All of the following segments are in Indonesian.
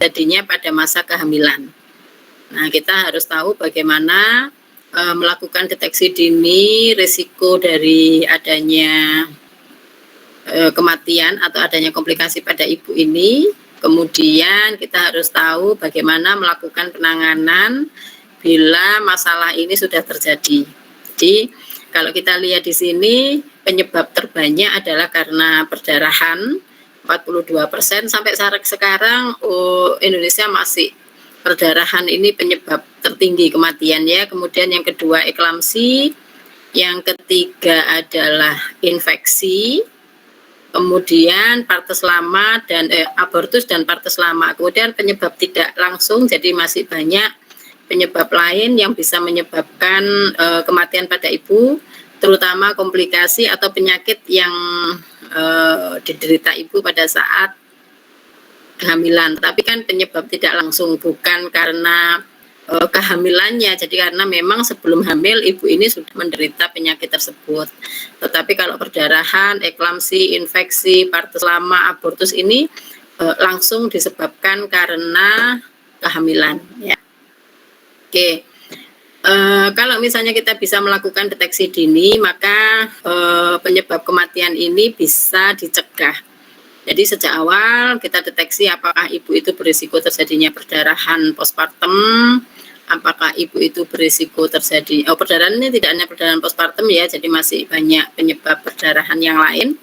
terjadinya pada masa kehamilan. Nah, kita harus tahu bagaimana melakukan deteksi dini risiko dari adanya kematian atau adanya komplikasi pada ibu ini. Kemudian kita harus tahu bagaimana melakukan penanganan bila masalah ini sudah terjadi. Jadi kalau kita lihat di sini, penyebab terbanyak adalah karena perdarahan 42%. Sampai sekarang Indonesia masih perdarahan ini penyebab tertinggi kematian ya. Kemudian yang kedua eklamsi, yang ketiga adalah infeksi, kemudian partes lama dan abortus dan partes lama. Kemudian penyebab tidak langsung, jadi masih banyak penyebab lain yang bisa menyebabkan kematian pada ibu, terutama komplikasi atau penyakit yang diderita ibu pada saat kehamilan. Tapi kan penyebab tidak langsung, bukan karena kehamilannya, jadi karena memang sebelum hamil ibu ini sudah menderita penyakit tersebut. Tetapi kalau perdarahan, eklamsi, infeksi, partes lama, abortus ini langsung disebabkan karena kehamilan ya. Oke. Kalau misalnya kita bisa melakukan deteksi dini, maka penyebab kematian ini bisa dicegah. Jadi sejak awal kita deteksi apakah ibu itu berisiko terjadinya perdarahan postpartum, apakah ibu itu berisiko terjadi, perdarahan ini tidak hanya perdarahan postpartum ya, jadi masih banyak penyebab perdarahan yang lain.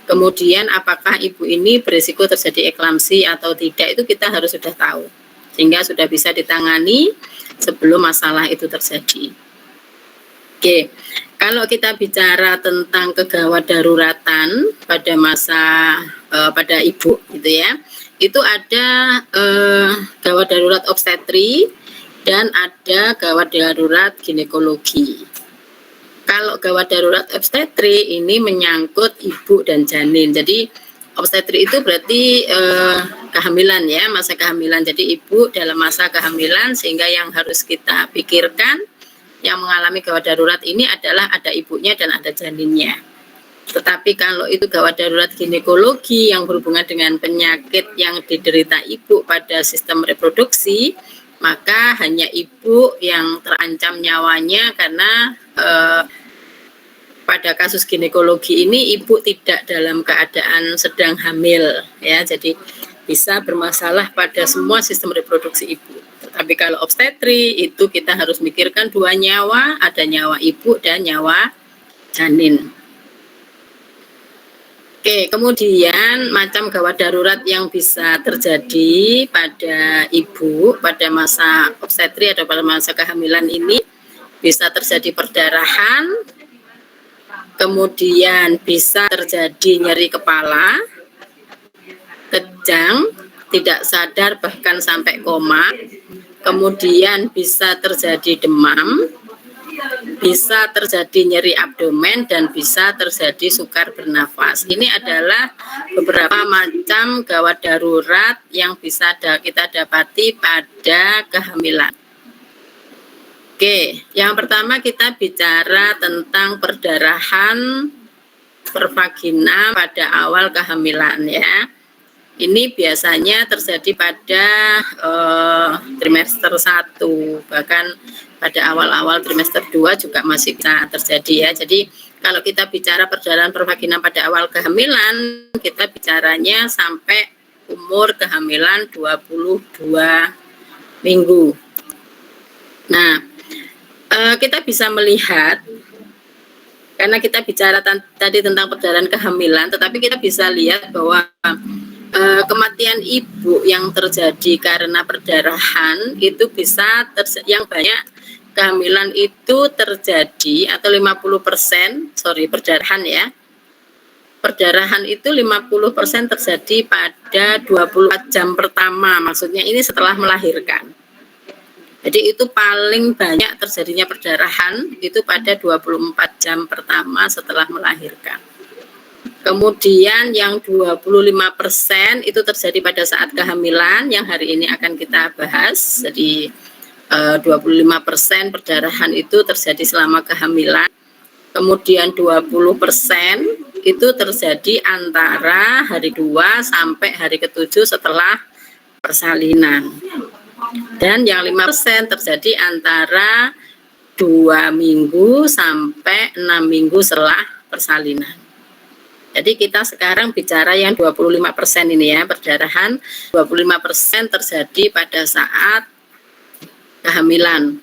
Kemudian apakah ibu ini berisiko terjadi eklamsi atau tidak, itu kita harus sudah tahu, sehingga sudah bisa ditangani sebelum masalah itu terjadi. Oke, kalau kita bicara tentang kegawat daruratan pada masa pada ibu gitu ya, itu ada gawat darurat obstetri dan ada gawat darurat ginekologi. Kalau gawat darurat obstetri ini menyangkut ibu dan janin. Jadi obstetri itu berarti kehamilan ya, masa kehamilan. Jadi ibu dalam masa kehamilan, sehingga yang harus kita pikirkan yang mengalami gawat darurat ini adalah ada ibunya dan ada janinnya. Tetapi kalau itu gawat darurat ginekologi yang berhubungan dengan penyakit yang diderita ibu pada sistem reproduksi, maka hanya ibu yang terancam nyawanya, karena pada kasus ginekologi ini ibu tidak dalam keadaan sedang hamil ya, jadi bisa bermasalah pada semua sistem reproduksi ibu. Tapi kalau obstetri itu kita harus mikirkan dua nyawa, ada nyawa ibu dan nyawa janin. Oke, kemudian macam gawat darurat yang bisa terjadi pada ibu pada masa obstetri atau pada masa kehamilan ini bisa terjadi perdarahan, kemudian bisa terjadi nyeri kepala, kejang, tidak sadar bahkan sampai koma, kemudian bisa terjadi demam, bisa terjadi nyeri abdomen, dan bisa terjadi sukar bernafas. Ini adalah beberapa macam gawat darurat yang bisa kita dapati pada kehamilan. Oke, yang pertama kita bicara tentang perdarahan pervagina pada awal kehamilan ya. Ini biasanya terjadi pada trimester 1, bahkan pada awal-awal trimester 2 juga masih bisa terjadi ya. Jadi kalau kita bicara perdarahan pervagina pada awal kehamilan, kita bicaranya sampai umur kehamilan 22 minggu. Nah, kita bisa melihat, karena kita bicara tadi tentang perdarahan kehamilan, tetapi kita bisa lihat bahwa kematian ibu yang terjadi karena perdarahan itu bisa yang banyak kehamilan itu terjadi atau 50%, perdarahan ya. Perdarahan itu 50% terjadi pada 24 jam pertama, maksudnya ini setelah melahirkan. Jadi itu paling banyak terjadinya perdarahan itu pada 24 jam pertama setelah melahirkan. Kemudian yang 25% itu terjadi pada saat kehamilan yang hari ini akan kita bahas. Jadi 25% perdarahan itu terjadi selama kehamilan. Kemudian 20% itu terjadi antara hari 2 sampai hari ke-7 setelah persalinan. Dan yang 5% terjadi antara 2 minggu sampai 6 minggu setelah persalinan. Jadi kita sekarang bicara yang 25% ini ya, perdarahan 25% terjadi pada saat kehamilan.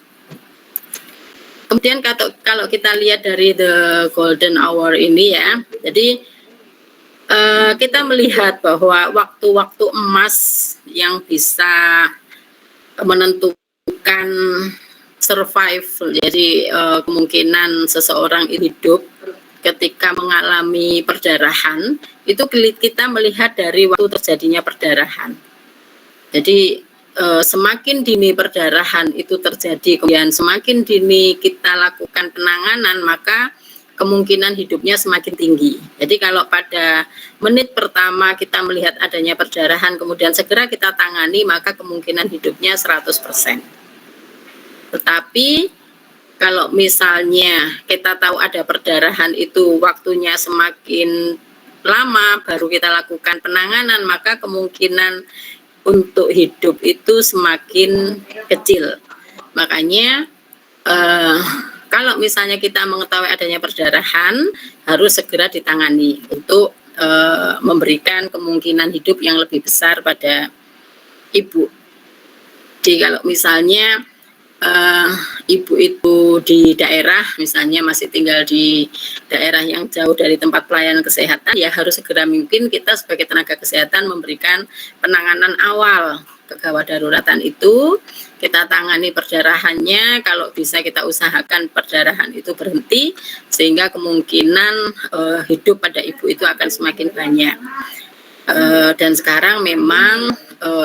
Kemudian kalau kita lihat dari the golden hour ini ya, jadi kita melihat bahwa waktu-waktu emas yang bisa menentukan survival, jadi kemungkinan seseorang hidup ketika mengalami perdarahan itu kita melihat dari waktu terjadinya perdarahan. Jadi semakin dini perdarahan itu terjadi, kemudian semakin dini kita lakukan penanganan, maka kemungkinan hidupnya semakin tinggi. Jadi kalau pada menit pertama kita melihat adanya perdarahan, kemudian segera kita tangani, maka kemungkinan hidupnya 100%. Tetapi kalau misalnya kita tahu ada perdarahan itu waktunya semakin lama baru kita lakukan penanganan, maka kemungkinan untuk hidup itu semakin kecil. Makanya kalau misalnya kita mengetahui adanya perdarahan, harus segera ditangani untuk memberikan kemungkinan hidup yang lebih besar pada ibu. Jadi kalau misalnya ibu itu di daerah, misalnya masih tinggal di daerah yang jauh dari tempat pelayanan kesehatan, ya harus segera mungkin kita sebagai tenaga kesehatan memberikan penanganan awal kegawat daruratan itu. Kita tangani perdarahannya, kalau bisa kita usahakan perdarahan itu berhenti, sehingga kemungkinan hidup pada ibu itu akan semakin banyak. Dan sekarang memang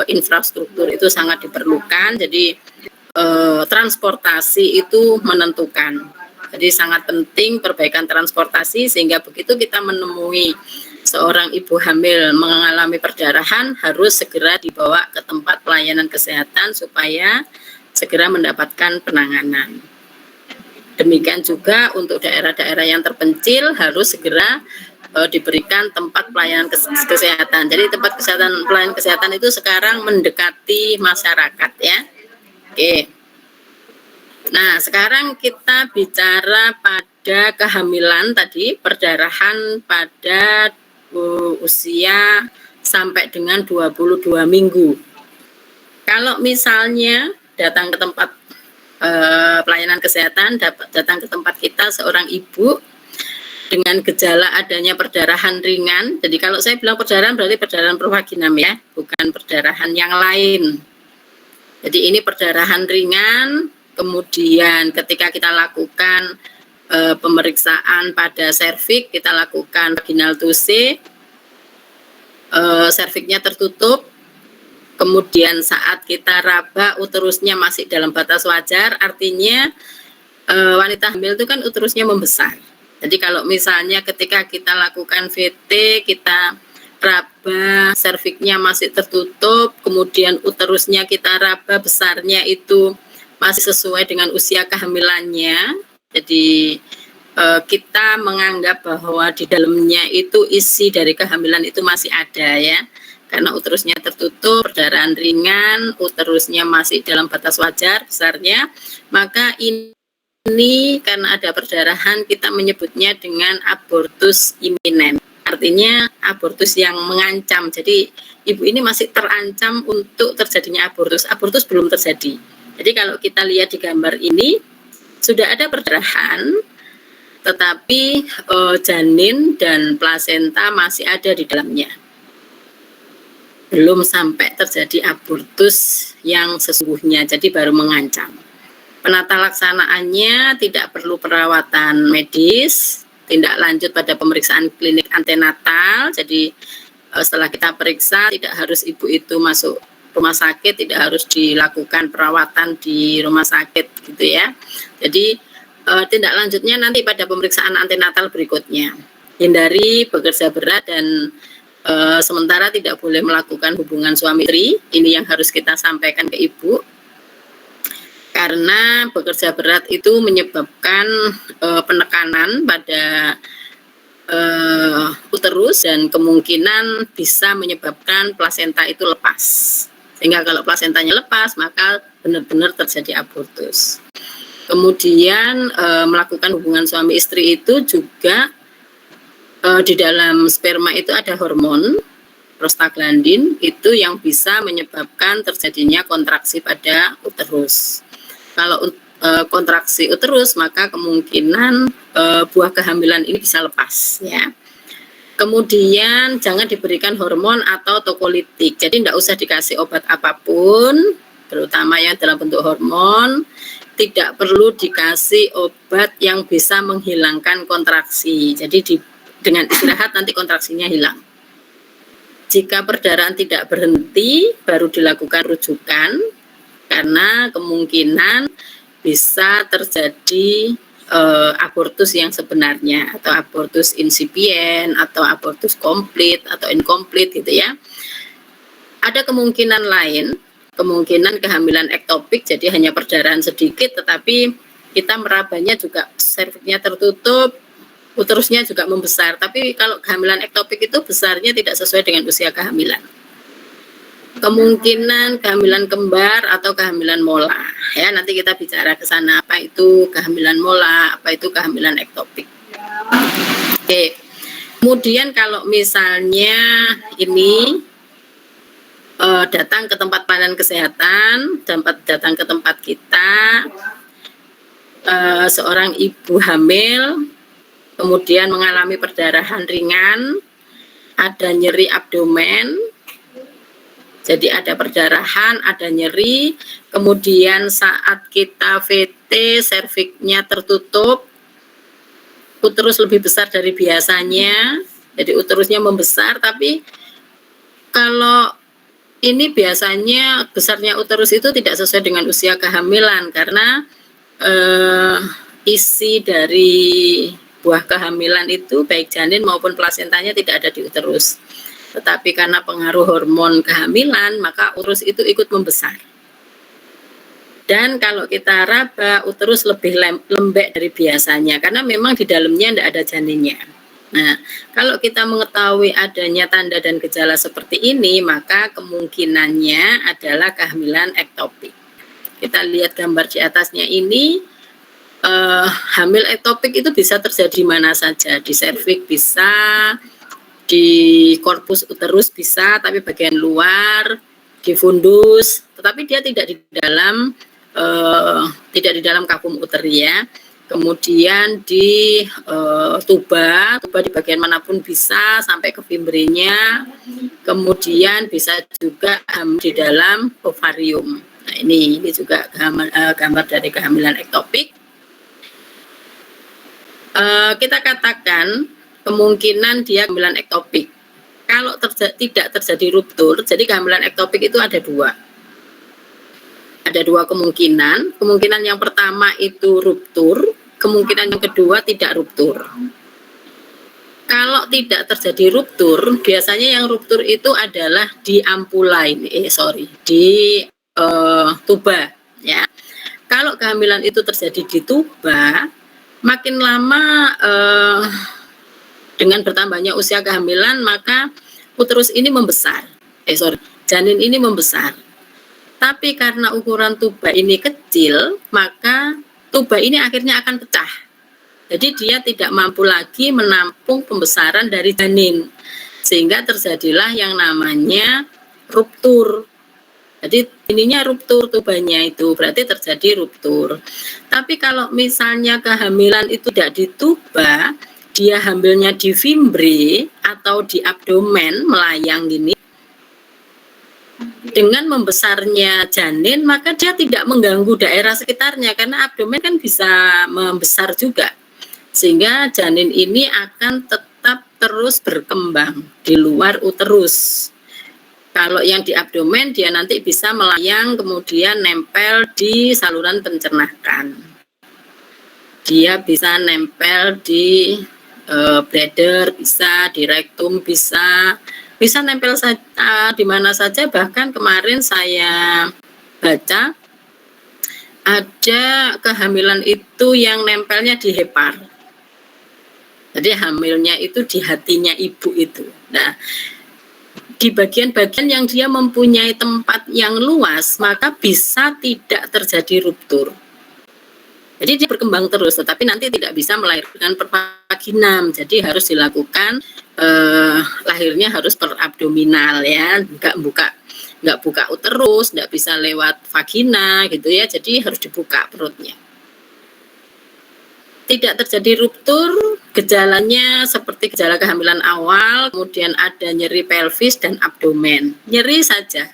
infrastruktur itu sangat diperlukan, jadi transportasi itu menentukan. Jadi sangat penting perbaikan transportasi, sehingga begitu kita menemui seorang ibu hamil mengalami perdarahan, harus segera dibawa ke tempat pelayanan kesehatan supaya segera mendapatkan penanganan. Demikian juga untuk daerah-daerah yang terpencil harus segera diberikan tempat pelayanan kesehatan. Jadi tempat pelayanan kesehatan itu sekarang mendekati masyarakat ya. Oke. Nah, sekarang kita bicara pada kehamilan tadi, perdarahan pada usia sampai dengan 22 minggu. Kalau misalnya datang ke tempat pelayanan kesehatan, datang ke tempat kita seorang ibu dengan gejala adanya perdarahan ringan. Jadi kalau saya bilang perdarahan berarti perdarahan provaginam ya, bukan perdarahan yang lain. Jadi ini perdarahan ringan, kemudian ketika kita lakukan pemeriksaan pada serviks, kita lakukan vaginal tuse, serviknya tertutup, kemudian saat kita raba uterusnya masih dalam batas wajar, artinya wanita hamil itu kan uterusnya membesar. Jadi kalau misalnya ketika kita lakukan VT, kita raba serviknya masih tertutup, kemudian uterusnya kita raba besarnya itu masih sesuai dengan usia kehamilannya, jadi kita menganggap bahwa di dalamnya itu isi dari kehamilan itu masih ada ya, karena uterusnya tertutup, perdarahan ringan, uterusnya masih dalam batas wajar besarnya, maka ini karena ada perdarahan kita menyebutnya dengan abortus iminen. Artinya abortus yang mengancam. Jadi ibu ini masih terancam untuk terjadinya abortus. Abortus belum terjadi. Jadi kalau kita lihat di gambar ini sudah ada perdarahan, tetapi janin dan plasenta masih ada di dalamnya. Belum sampai terjadi abortus yang sesungguhnya. Jadi baru mengancam. Penata laksanaannya tidak perlu perawatan medis, tindak lanjut pada pemeriksaan klinik antenatal. Jadi setelah kita periksa tidak harus ibu itu masuk rumah sakit, tidak harus dilakukan perawatan di rumah sakit gitu ya. Jadi tindak lanjutnya nanti pada pemeriksaan antenatal berikutnya. Hindari bekerja berat dan sementara tidak boleh melakukan hubungan suami istri. Ini yang harus kita sampaikan ke ibu. Karena bekerja berat itu menyebabkan penekanan pada uterus dan kemungkinan bisa menyebabkan plasenta itu lepas. Sehingga kalau plasentanya lepas, maka benar-benar terjadi abortus. Kemudian melakukan hubungan suami istri itu juga di dalam sperma itu ada hormon prostaglandin, itu yang bisa menyebabkan terjadinya kontraksi pada uterus. Kalau kontraksi uterus, maka kemungkinan buah kehamilan ini bisa lepas, ya. Kemudian jangan diberikan hormon atau tokolitik, jadi tidak usah dikasih obat apapun, terutama yang dalam bentuk hormon. Tidak perlu dikasih obat yang bisa menghilangkan kontraksi, jadi dengan istirahat nanti kontraksinya hilang. Jika perdarahan tidak berhenti, baru dilakukan rujukan, karena kemungkinan bisa terjadi abortus yang sebenarnya, atau abortus insipien, atau abortus komplit, atau inkomplit gitu ya. Ada kemungkinan lain, kemungkinan kehamilan ektopik, jadi hanya perdarahan sedikit, tetapi kita merabanya juga serviknya tertutup, uterusnya juga membesar. Tapi kalau kehamilan ektopik itu besarnya tidak sesuai dengan usia kehamilan. Kemungkinan kehamilan kembar atau kehamilan mola, ya nanti kita bicara ke sana, apa itu kehamilan mola, apa itu kehamilan ektopik. Oke. Kemudian kalau misalnya ini datang ke tempat pelayanan kesehatan, datang ke tempat kita, seorang ibu hamil kemudian mengalami perdarahan ringan, ada nyeri abdomen, jadi ada perdarahan, ada nyeri, kemudian saat kita VT serviknya tertutup, uterus lebih besar dari biasanya, jadi uterusnya membesar. Tapi kalau ini biasanya besarnya uterus itu tidak sesuai dengan usia kehamilan, karena isi dari buah kehamilan itu baik janin maupun plasentanya tidak ada di uterus. Tetapi karena pengaruh hormon kehamilan, maka uterus itu ikut membesar. Dan kalau kita raba, uterus lebih lembek dari biasanya, karena memang di dalamnya tidak ada janinnya. Nah, kalau kita mengetahui adanya tanda dan gejala seperti ini, maka kemungkinannya adalah kehamilan ektopik. Kita lihat gambar di atasnya ini, hamil ektopik itu bisa terjadi mana saja, di serviks bisa, di korpus uterus bisa, tapi bagian luar, di fundus, tetapi dia tidak di dalam kafum uteri ya. Kemudian di tuba di bagian manapun bisa, sampai ke fimbrinya. Kemudian bisa juga di dalam ovarium. Nah, ini juga gambar dari kehamilan ektopik. Kita katakan kemungkinan dia kehamilan ektopik. Kalau tidak terjadi ruptur, jadi kehamilan ektopik itu ada dua. Ada dua kemungkinan. Kemungkinan yang pertama itu ruptur, kemungkinan yang kedua tidak ruptur. Kalau tidak terjadi ruptur, biasanya yang ruptur itu adalah di ampula ini, di tuba, ya. Kalau kehamilan itu terjadi di tuba, makin lama dengan bertambahnya usia kehamilan, maka uterus ini membesar. Janin ini membesar. Tapi karena ukuran tuba ini kecil, maka tuba ini akhirnya akan pecah. Jadi dia tidak mampu lagi menampung pembesaran dari janin. Sehingga terjadilah yang namanya ruptur. Jadi ininya ruptur tubanya itu, berarti terjadi ruptur. Tapi kalau misalnya kehamilan itu tidak di tuba, dia hamilnya di fimbre atau di abdomen melayang gini, dengan membesarnya janin, maka dia tidak mengganggu daerah sekitarnya, karena abdomen kan bisa membesar juga, sehingga janin ini akan tetap terus berkembang di luar uterus. Kalau yang di abdomen, dia nanti bisa melayang kemudian nempel di saluran pencernaan, dia bisa nempel di bladder, bisa di rektum, bisa nempel saja di mana saja. Bahkan kemarin saya baca ada kehamilan itu yang nempelnya di hepar, jadi hamilnya itu di hatinya ibu itu. Nah, di bagian-bagian yang dia mempunyai tempat yang luas, maka bisa tidak terjadi ruptur. Jadi dia berkembang terus, tetapi nanti tidak bisa melahirkan pervaginam. Jadi harus dilakukan lahirnya harus per abdominal ya, nggak buka uterus, nggak bisa lewat vagina gitu ya. Jadi harus dibuka perutnya. Tidak terjadi ruptur, gejalanya seperti gejala kehamilan awal, kemudian ada nyeri pelvis dan abdomen. Nyeri saja,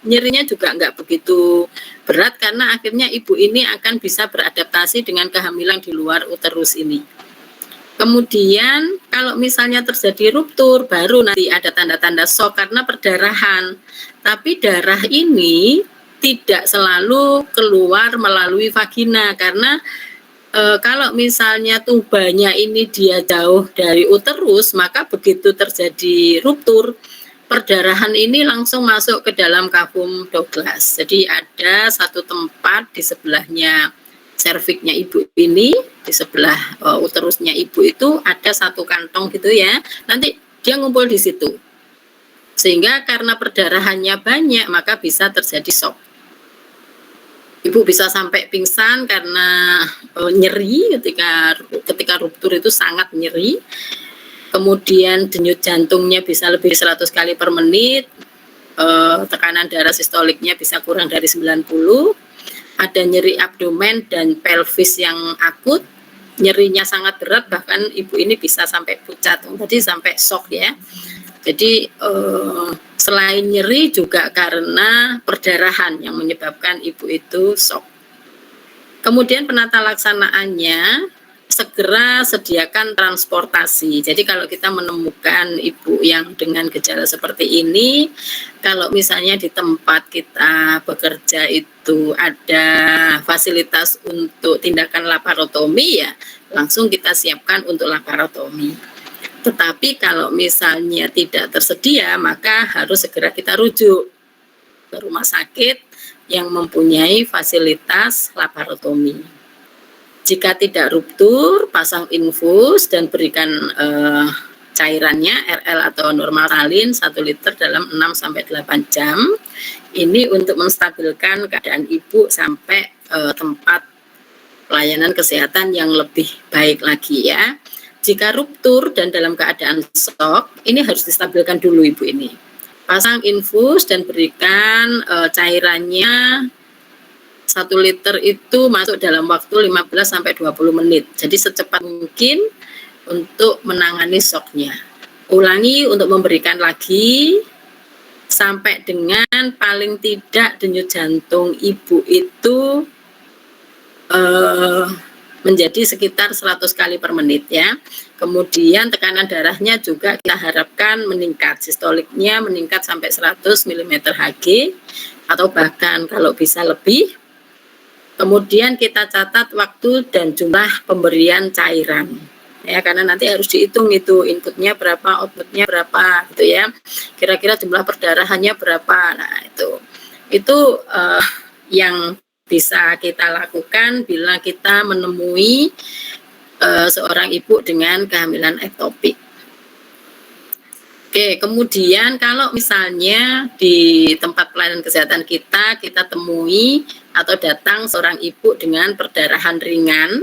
nyerinya juga nggak begitu berat karena akhirnya ibu ini akan bisa beradaptasi dengan kehamilan di luar uterus ini. Kemudian kalau misalnya terjadi ruptur, baru nanti ada tanda-tanda shock karena perdarahan. Tapi darah ini tidak selalu keluar melalui vagina karena kalau misalnya tubanya ini dia jauh dari uterus, maka begitu terjadi ruptur, perdarahan ini langsung masuk ke dalam kavum Douglas. Jadi ada satu tempat di sebelahnya serviknya ibu ini, di sebelah uterusnya ibu itu ada satu kantong gitu ya. Nanti dia ngumpul di situ. Sehingga karena perdarahannya banyak, maka bisa terjadi shock. Ibu bisa sampai pingsan karena nyeri ketika ruptur itu sangat nyeri. Kemudian denyut jantungnya bisa lebih 100 kali per menit, tekanan darah sistoliknya bisa kurang dari 90, ada nyeri abdomen dan pelvis yang akut, nyerinya sangat berat, bahkan ibu ini bisa sampai pucat, jadi sampai shock ya. Jadi selain nyeri juga karena perdarahan yang menyebabkan ibu itu shock. Kemudian penata laksanaannya, segera sediakan transportasi. Jadi kalau kita menemukan ibu yang dengan gejala seperti ini, kalau misalnya di tempat kita bekerja itu ada fasilitas untuk tindakan laparotomi, ya langsung kita siapkan untuk laparotomi. Tetapi kalau misalnya tidak tersedia, maka harus segera kita rujuk ke rumah sakit yang mempunyai fasilitas laparotomi. Jika tidak ruptur, pasang infus dan berikan cairannya RL atau normalsalin 1 liter dalam 6-8 jam. Ini untuk menstabilkan keadaan ibu sampai tempat pelayanan kesehatan yang lebih baik lagi ya. Jika ruptur dan dalam keadaan shock, ini harus distabilkan dulu ibu ini. Pasang infus dan berikan cairannya 1 liter itu masuk dalam waktu 15-20 menit. Jadi secepat mungkin untuk menangani shocknya. Ulangi untuk memberikan lagi sampai dengan paling tidak denyut jantung ibu itu menjadi sekitar 100 kali per menit ya. Kemudian tekanan darahnya juga kita harapkan meningkat, sistoliknya meningkat sampai 100 mmHg atau bahkan kalau bisa lebih. Kemudian kita catat waktu dan jumlah pemberian cairan. Ya, karena nanti harus dihitung itu inputnya berapa, outputnya berapa gitu ya. Kira-kira jumlah perdarahannya berapa. Nah, itu yang bisa kita lakukan bila kita menemui seorang ibu dengan kehamilan ektopik. Oke, kemudian kalau misalnya di tempat pelayanan kesehatan kita temui atau datang seorang ibu dengan perdarahan ringan,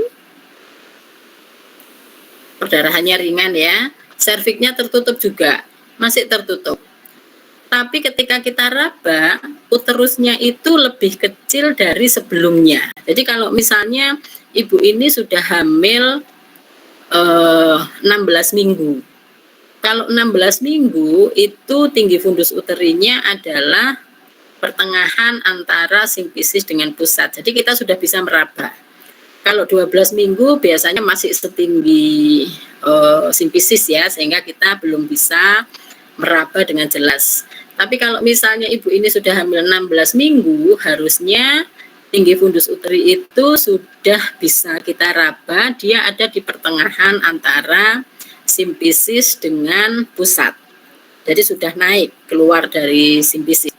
perdarahannya ringan ya, serviknya tertutup juga, masih tertutup. Tapi ketika kita raba, uterusnya itu lebih kecil dari sebelumnya. Jadi kalau misalnya ibu ini sudah hamil 16 minggu, kalau 16 minggu itu tinggi fundus uterinya adalah pertengahan antara simpisis dengan pusat. Jadi kita sudah bisa meraba. Kalau 12 minggu biasanya masih setinggi simpisis ya, sehingga kita belum bisa meraba dengan jelas. Tapi kalau misalnya ibu ini sudah hamil 16 minggu, harusnya tinggi fundus uteri itu sudah bisa kita raba, dia ada di pertengahan antara simpisis dengan pusat. Jadi sudah naik keluar dari simpisis.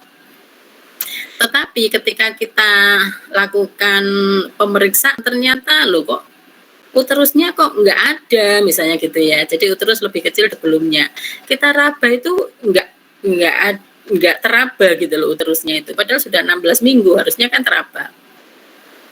Tetapi ketika kita lakukan pemeriksaan ternyata loh kok uterusnya kok nggak ada misalnya gitu ya, jadi uterus lebih kecil sebelumnya, kita raba itu nggak teraba gitu loh uterusnya itu, padahal sudah 16 minggu harusnya kan teraba.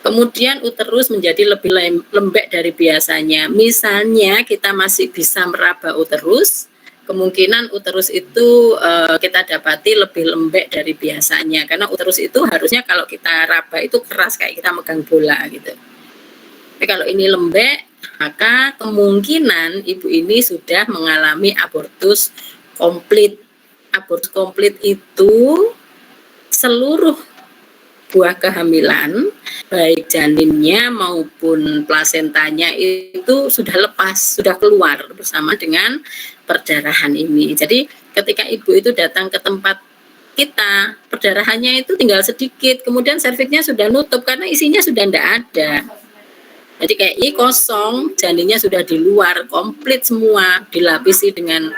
Kemudian uterus menjadi lebih lembek dari biasanya, misalnya kita masih bisa meraba uterus, kemungkinan uterus itu kita dapati lebih lembek dari biasanya, karena uterus itu harusnya kalau kita raba itu keras kayak kita megang bola gitu. Tapi kalau ini lembek, maka kemungkinan ibu ini sudah mengalami abortus komplit. Abortus komplit itu seluruh buah kehamilan, baik janinnya maupun plasentanya itu sudah lepas, sudah keluar bersama dengan perdarahan ini. Jadi ketika ibu itu datang ke tempat kita, perdarahannya itu tinggal sedikit, kemudian serviknya sudah nutup karena isinya sudah tidak ada. Jadi kayak ini kosong, janinnya sudah di luar, komplit semua, dilapisi dengan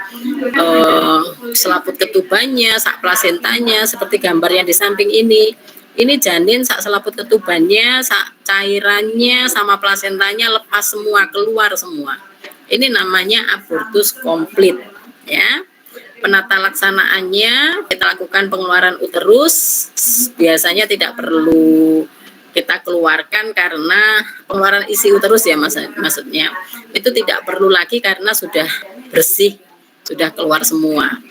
selaput ketubannya, sak plasentanya, seperti gambar yang di samping ini. Ini janin, sak selaput ketubannya, sak cairannya, sama plasentanya lepas semua, keluar semua. Ini namanya abortus komplit, ya. Penata laksanaannya kita lakukan pengeluaran uterus, biasanya tidak perlu kita keluarkan karena pengeluaran isi uterus ya maksudnya itu tidak perlu lagi karena sudah bersih, sudah keluar semua.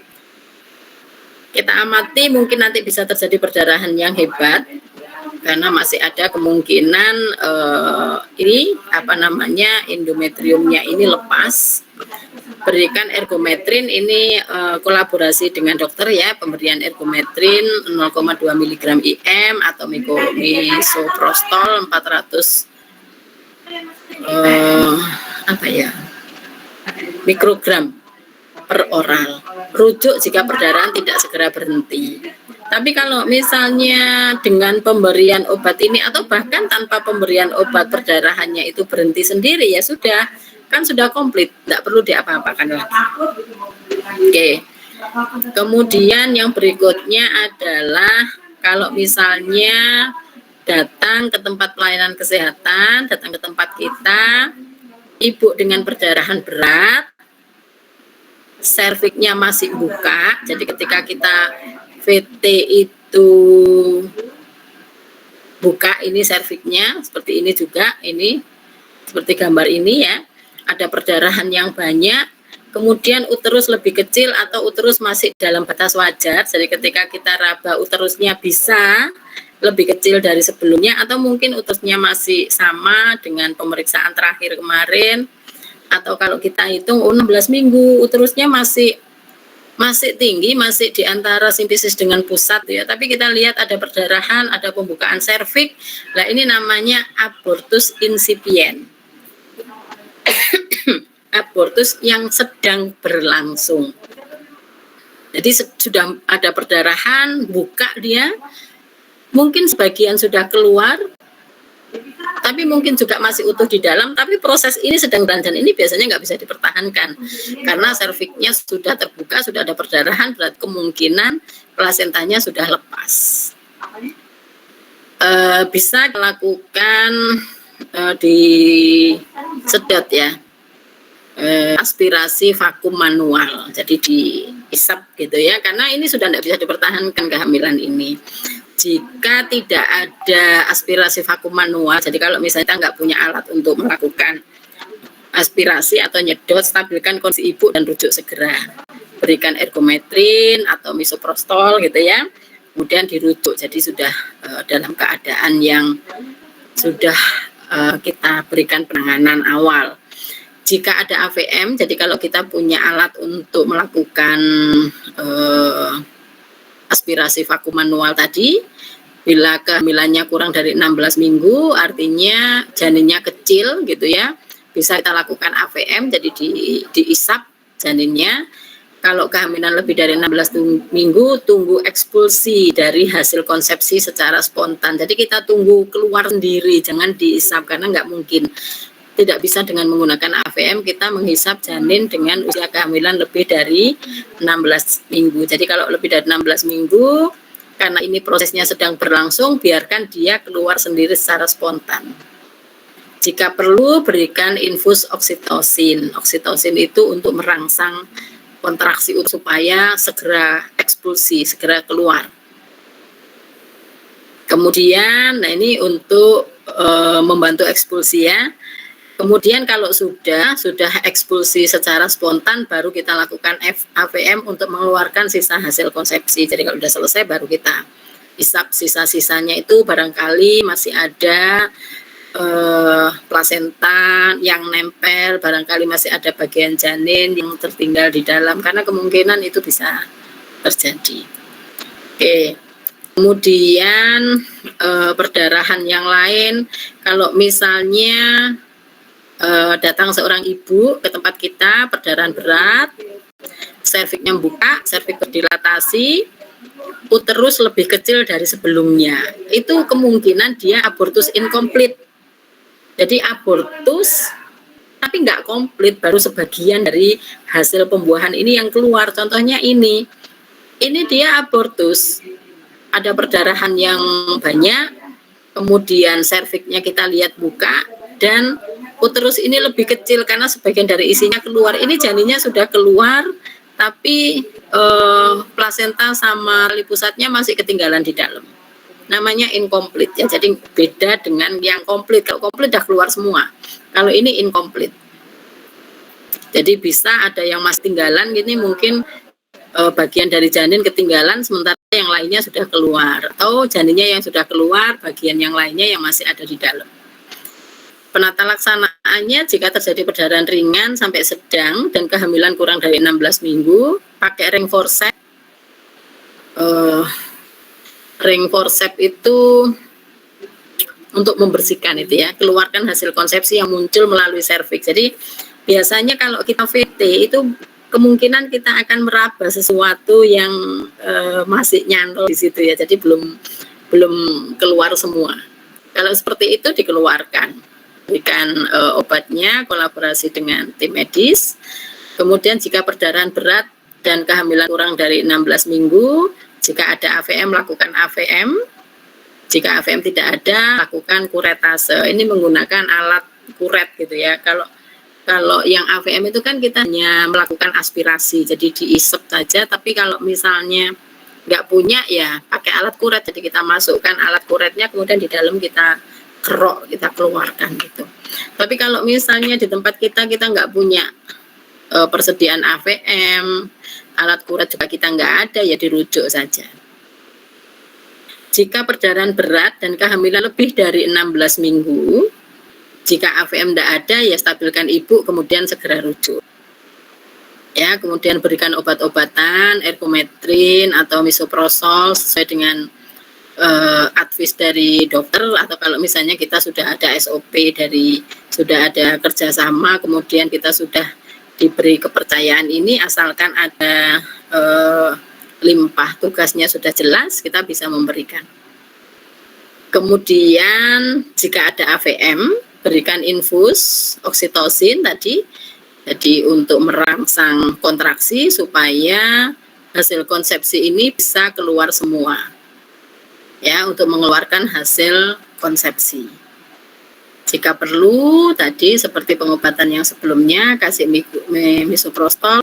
Kita amati, mungkin nanti bisa terjadi perdarahan yang hebat karena masih ada kemungkinan ini endometriumnya ini lepas. Berikan ergometrin, ini kolaborasi dengan dokter ya, pemberian ergometrin 0,2 mg IM atau misoprostol 400 mikrogram per oral. Rujuk jika perdarahan tidak segera berhenti. Tapi kalau misalnya dengan pemberian obat ini atau bahkan tanpa pemberian obat perdarahannya itu berhenti sendiri, ya sudah, kan sudah komplit, tidak perlu diapa-apakan lagi. Oke. Kemudian yang berikutnya adalah kalau misalnya datang ke tempat pelayanan kesehatan, datang ke tempat kita, ibu dengan perdarahan berat, serviknya masih buka, jadi ketika kita VT itu buka, ini serviknya seperti ini juga, ini seperti gambar ini ya, ada perdarahan yang banyak, kemudian uterus lebih kecil atau uterus masih dalam batas wajar, jadi ketika kita raba uterusnya bisa lebih kecil dari sebelumnya, atau mungkin uterusnya masih sama dengan pemeriksaan terakhir kemarin, atau kalau kita hitung 16 minggu uterusnya masih tinggi, masih di antara simfisis dengan pusat ya, tapi kita lihat ada perdarahan, ada pembukaan serviks. Nah, ini namanya abortus insipient. Abortus yang sedang berlangsung. Jadi sudah ada perdarahan, buka dia, mungkin sebagian sudah keluar, tapi mungkin juga masih utuh di dalam, tapi proses ini sedang berjalan. Ini biasanya nggak bisa dipertahankan karena serviknya sudah terbuka, sudah ada perdarahan, berarti kemungkinan plasentanya sudah lepas. Bisa dilakukan di sedot ya, aspirasi vakum manual, jadi diisap gitu ya, karena ini sudah tidak bisa dipertahankan kehamilan ini. Jika tidak ada aspirasi vakum manual, jadi kalau misalnya kita nggak punya alat untuk melakukan aspirasi atau nyedot, stabilkan kondisi ibu dan rujuk segera. Berikan ergometrin atau misoprostol gitu ya, kemudian dirujuk, jadi sudah dalam keadaan yang sudah kita berikan penanganan awal. Jika ada AVM, jadi kalau kita punya alat untuk melakukan aspirasi vakum manual tadi, bila kehamilannya kurang dari 16 minggu, artinya janinnya kecil gitu ya, bisa kita lakukan AVM, jadi diisap janinnya. Kalau kehamilan lebih dari 16 minggu, tunggu ekspulsi dari hasil konsepsi secara spontan. Jadi kita tunggu keluar sendiri, jangan diisap, karena nggak mungkin. Tidak bisa dengan menggunakan AVM kita menghisap janin dengan usia kehamilan lebih dari 16 minggu. Jadi kalau lebih dari 16 minggu, karena ini prosesnya sedang berlangsung, biarkan dia keluar sendiri secara spontan. Jika perlu, berikan infus oksitosin. Oksitosin itu untuk merangsang kontraksi supaya segera ekspulsi, segera keluar. Kemudian, nah ini untuk membantu ekspulsi ya. Kemudian kalau sudah ekspulsi secara spontan, baru kita lakukan AVM untuk mengeluarkan sisa hasil konsepsi. Jadi kalau sudah selesai baru kita isap sisa-sisanya, itu barangkali masih ada plasenta yang nempel, barangkali masih ada bagian janin yang tertinggal di dalam, karena kemungkinan itu bisa terjadi. Oke. Kemudian perdarahan yang lain, kalau misalnya datang seorang ibu ke tempat kita, perdarahan berat, serviknya buka, serviks berdilatasi, uterus lebih kecil dari sebelumnya, itu kemungkinan dia abortus incomplete. Jadi abortus tapi nggak komplit, baru sebagian dari hasil pembuahan ini yang keluar. Contohnya ini dia abortus, ada perdarahan yang banyak, kemudian serviksnya kita lihat buka, dan uterus ini lebih kecil karena sebagian dari isinya keluar. Ini janinnya sudah keluar, tapi plasenta sama tali pusatnya masih ketinggalan di dalam. Namanya incomplete ya, jadi beda dengan yang komplit. Kalau komplit sudah keluar semua, kalau ini incomplete. Jadi bisa ada yang masih tinggalan gini, mungkin bagian dari janin ketinggalan sementara yang lainnya sudah keluar, atau janinnya yang sudah keluar, bagian yang lainnya yang masih ada di dalam. Penata laksanaannya, jika terjadi perdarahan ringan sampai sedang dan kehamilan kurang dari 16 minggu, pakai ring forceps. Ring forceps itu untuk membersihkan itu ya, keluarkan hasil konsepsi yang muncul melalui serviks. Jadi biasanya kalau kita VT itu kemungkinan kita akan meraba sesuatu yang masih nyantol di situ ya, jadi belum keluar semua. Kalau seperti itu dikeluarkan, berikan obatnya, kolaborasi dengan tim medis. Kemudian jika perdarahan berat dan kehamilan kurang dari 16 minggu, jika ada AVM, lakukan AVM. Jika AVM tidak ada, lakukan kuretase. Ini menggunakan alat kuret gitu ya. Kalau yang AVM itu kan kita hanya melakukan aspirasi, jadi diisep saja. Tapi kalau misalnya nggak punya ya pakai alat kuret. Jadi kita masukkan alat kuretnya, kemudian di dalam kita kerok, kita keluarkan gitu. Tapi kalau misalnya di tempat kita nggak punya persediaan AVM, alat kuret juga kita nggak ada, ya dirujuk saja. Jika perdarahan berat dan kehamilan lebih dari 16 minggu, jika AVM tidak ada, ya stabilkan ibu, kemudian segera rujuk. Ya, kemudian berikan obat-obatan, ergometrin atau misoprostol sesuai dengan advice dari dokter, atau kalau misalnya kita sudah ada SOP sudah ada kerjasama, kemudian kita sudah diberi kepercayaan ini, asalkan ada limpah, tugasnya sudah jelas, kita bisa memberikan. Kemudian jika ada AVM, berikan infus oksitosin tadi, jadi untuk merangsang kontraksi supaya hasil konsepsi ini bisa keluar semua, ya, untuk mengeluarkan hasil konsepsi. Jika perlu, tadi seperti pengobatan yang sebelumnya, kasih misoprostol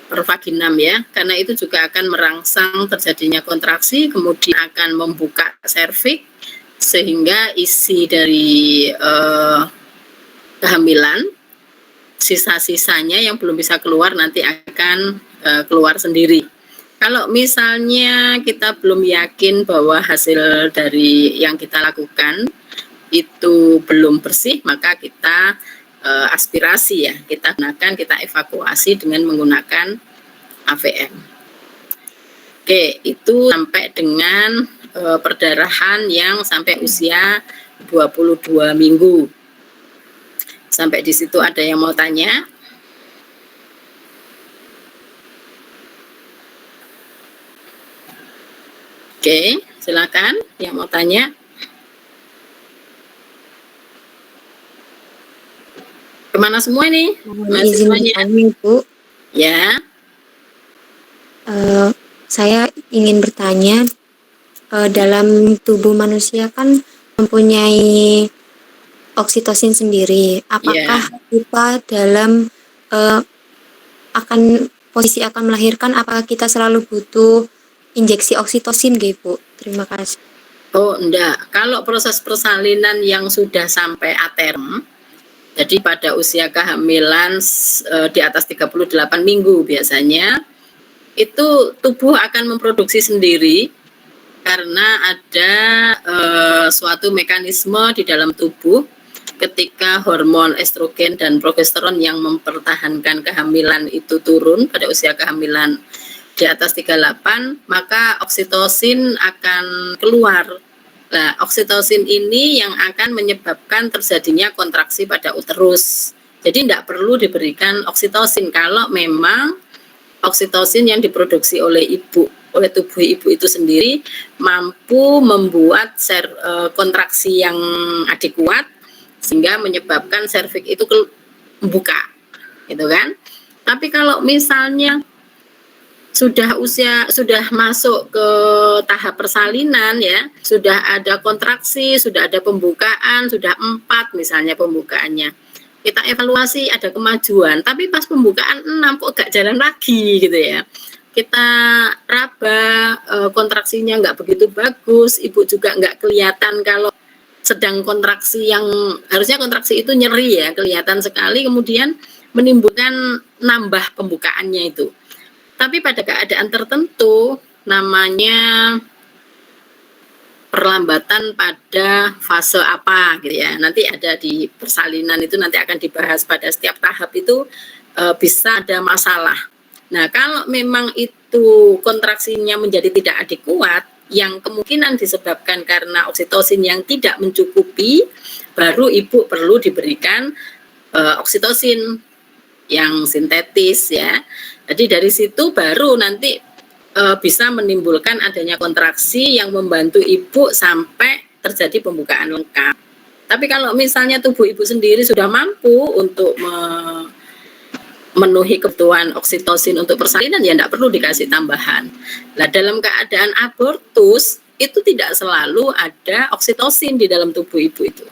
per vaginam ya, karena itu juga akan merangsang terjadinya kontraksi, kemudian akan membuka serviks sehingga isi dari kehamilan, sisa-sisanya yang belum bisa keluar nanti akan keluar sendiri. Kalau misalnya kita belum yakin bahwa hasil dari yang kita lakukan itu belum bersih, maka kita aspirasi ya, kita evakuasi dengan menggunakan AVM. Oke, itu sampai dengan perdarahan yang sampai usia 22 minggu. Sampai di situ ada yang mau tanya? Oke, silakan yang mau tanya. Kemana semua nih? Izin kami, Bu. Ya. Saya ingin bertanya, dalam tubuh manusia kan mempunyai oksitosin sendiri. Apakah Ya. kita dalam akan melahirkan, apakah kita selalu butuh injeksi oksitosin, Bu? Terima kasih. Oh, enggak. Kalau proses persalinan yang sudah sampai aterm, jadi pada usia kehamilan di atas 38 minggu biasanya, itu tubuh akan memproduksi sendiri karena ada suatu mekanisme di dalam tubuh ketika hormon estrogen dan progesteron yang mempertahankan kehamilan itu turun pada usia kehamilan di atas 38, maka oksitosin akan keluar. Nah, oksitosin ini yang akan menyebabkan terjadinya kontraksi pada uterus. Jadi tidak perlu diberikan oksitosin kalau memang oksitosin yang diproduksi oleh tubuh ibu itu sendiri mampu membuat kontraksi yang adekuat sehingga menyebabkan serviks itu membuka, gitu kan? Tapi kalau misalnya sudah masuk ke tahap persalinan ya, sudah ada kontraksi, sudah ada pembukaan, sudah 4 misalnya pembukaannya. Kita evaluasi ada kemajuan, tapi pas pembukaan 6 kok gak jalan lagi gitu ya. Kita raba, kontraksinya nggak begitu bagus, ibu juga nggak kelihatan kalau sedang kontraksi yang harusnya kontraksi itu nyeri ya, kelihatan sekali, kemudian menimbulkan nambah pembukaannya itu. Tapi pada keadaan tertentu namanya perlambatan pada fase apa gitu ya. Nanti ada di persalinan itu nanti akan dibahas pada setiap tahap itu bisa ada masalah. Nah, kalau memang itu kontraksinya menjadi tidak adekuat yang kemungkinan disebabkan karena oksitosin yang tidak mencukupi, baru ibu perlu diberikan oksitosin yang sintetis ya. Jadi dari situ baru nanti bisa menimbulkan adanya kontraksi yang membantu ibu sampai terjadi pembukaan lengkap. Tapi kalau misalnya tubuh ibu sendiri sudah mampu untuk memenuhi kebutuhan oksitosin untuk persalinan, ya tidak perlu dikasih tambahan. Nah, dalam keadaan abortus itu tidak selalu ada oksitosin di dalam tubuh ibu itu.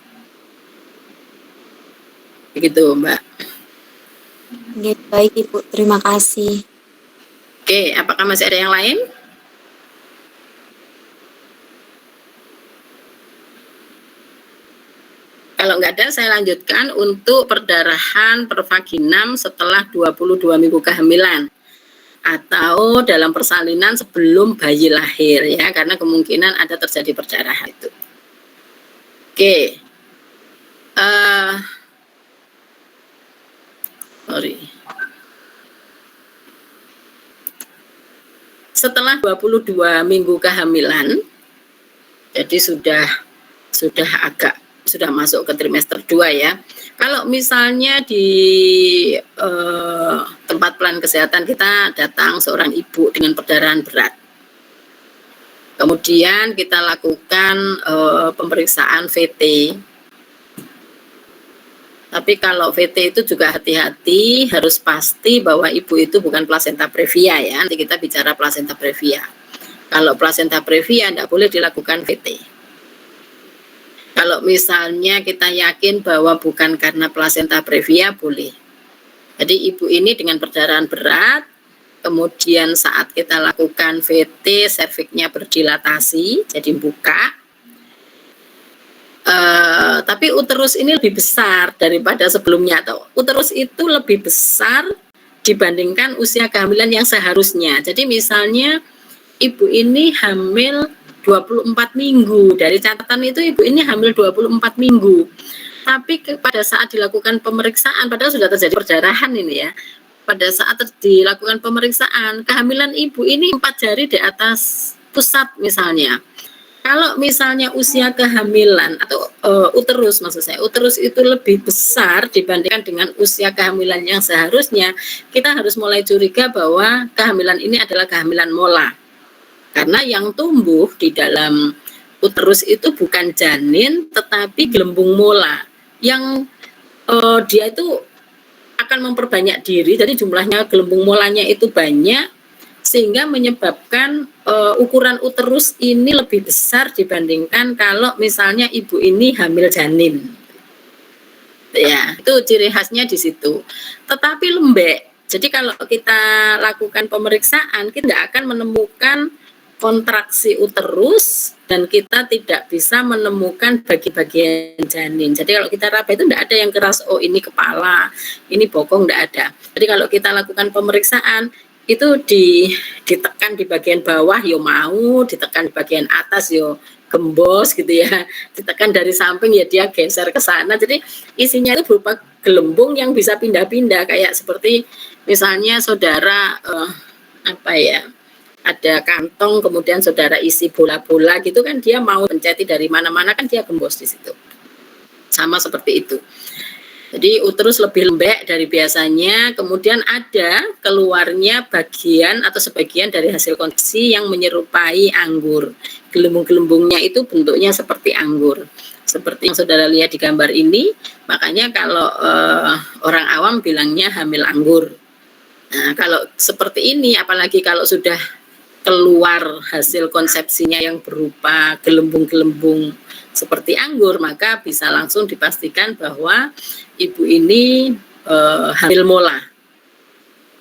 Begitu, Mbak. Baik, Ibu. Terima kasih. Oke, apakah masih ada yang lain? Kalau nggak ada, saya lanjutkan untuk perdarahan pervaginam setelah 22 minggu kehamilan atau dalam persalinan sebelum bayi lahir ya, karena kemungkinan ada terjadi perdarahan itu. Oke. Setelah 22 minggu kehamilan, jadi sudah masuk ke trimester 2 ya. Kalau misalnya di tempat pelayanan kesehatan kita datang seorang ibu dengan perdarahan berat. Kemudian kita lakukan pemeriksaan VT. Tapi kalau VT itu juga hati-hati, harus pasti bahwa ibu itu bukan plasenta previa ya. Nanti kita bicara plasenta previa. Kalau plasenta previa tidak boleh dilakukan VT. Kalau misalnya kita yakin bahwa bukan karena plasenta previa, boleh. Jadi ibu ini dengan perdarahan berat, kemudian saat kita lakukan VT, serviksnya berdilatasi, jadi buka. Tapi uterus ini lebih besar daripada sebelumnya, atau uterus itu lebih besar dibandingkan usia kehamilan yang seharusnya. Jadi misalnya ibu ini hamil 24 minggu, dari catatan itu ibu ini hamil 24 minggu. Tapi pada saat dilakukan pemeriksaan, padahal sudah terjadi perdarahan ini ya, pada saat dilakukan pemeriksaan, kehamilan ibu ini 4 jari di atas pusat misalnya. Kalau misalnya usia kehamilan atau uterus, maksud saya, uterus itu lebih besar dibandingkan dengan usia kehamilan yang seharusnya, kita harus mulai curiga bahwa kehamilan ini adalah kehamilan mola. Karena yang tumbuh di dalam uterus itu bukan janin, tetapi gelembung mola. Yang dia itu akan memperbanyak diri, jadi jumlahnya gelembung molanya itu banyak, sehingga menyebabkan ukuran uterus ini lebih besar dibandingkan kalau misalnya ibu ini hamil janin. Ya, itu ciri khasnya di situ. Tetapi lembek. Jadi kalau kita lakukan pemeriksaan, kita tidak akan menemukan kontraksi uterus dan kita tidak bisa menemukan bagi-bagian janin. Jadi kalau kita raba itu tidak ada yang keras, oh ini kepala, ini bokong, tidak ada. Jadi kalau kita lakukan pemeriksaan, itu ditekan di bagian bawah, yo mau, ditekan di bagian atas, yo gembos gitu ya, ditekan dari samping ya dia geser ke sana. Jadi isinya itu berupa gelembung yang bisa pindah-pindah, kayak seperti misalnya saudara apa ya, ada kantong kemudian saudara isi bola-bola gitu kan, dia mau menceti dari mana-mana kan dia gembos di situ. Sama seperti itu. Jadi uterus lebih lembek dari biasanya, kemudian ada keluarnya bagian atau sebagian dari hasil kontraksi yang menyerupai anggur. Gelembung-gelembungnya itu bentuknya seperti anggur. Seperti yang saudara lihat di gambar ini, makanya kalau orang awam bilangnya hamil anggur. Nah, kalau seperti ini, apalagi kalau sudah keluar hasil konsepsinya yang berupa gelembung-gelembung seperti anggur, maka bisa langsung dipastikan bahwa ibu ini hamil mola.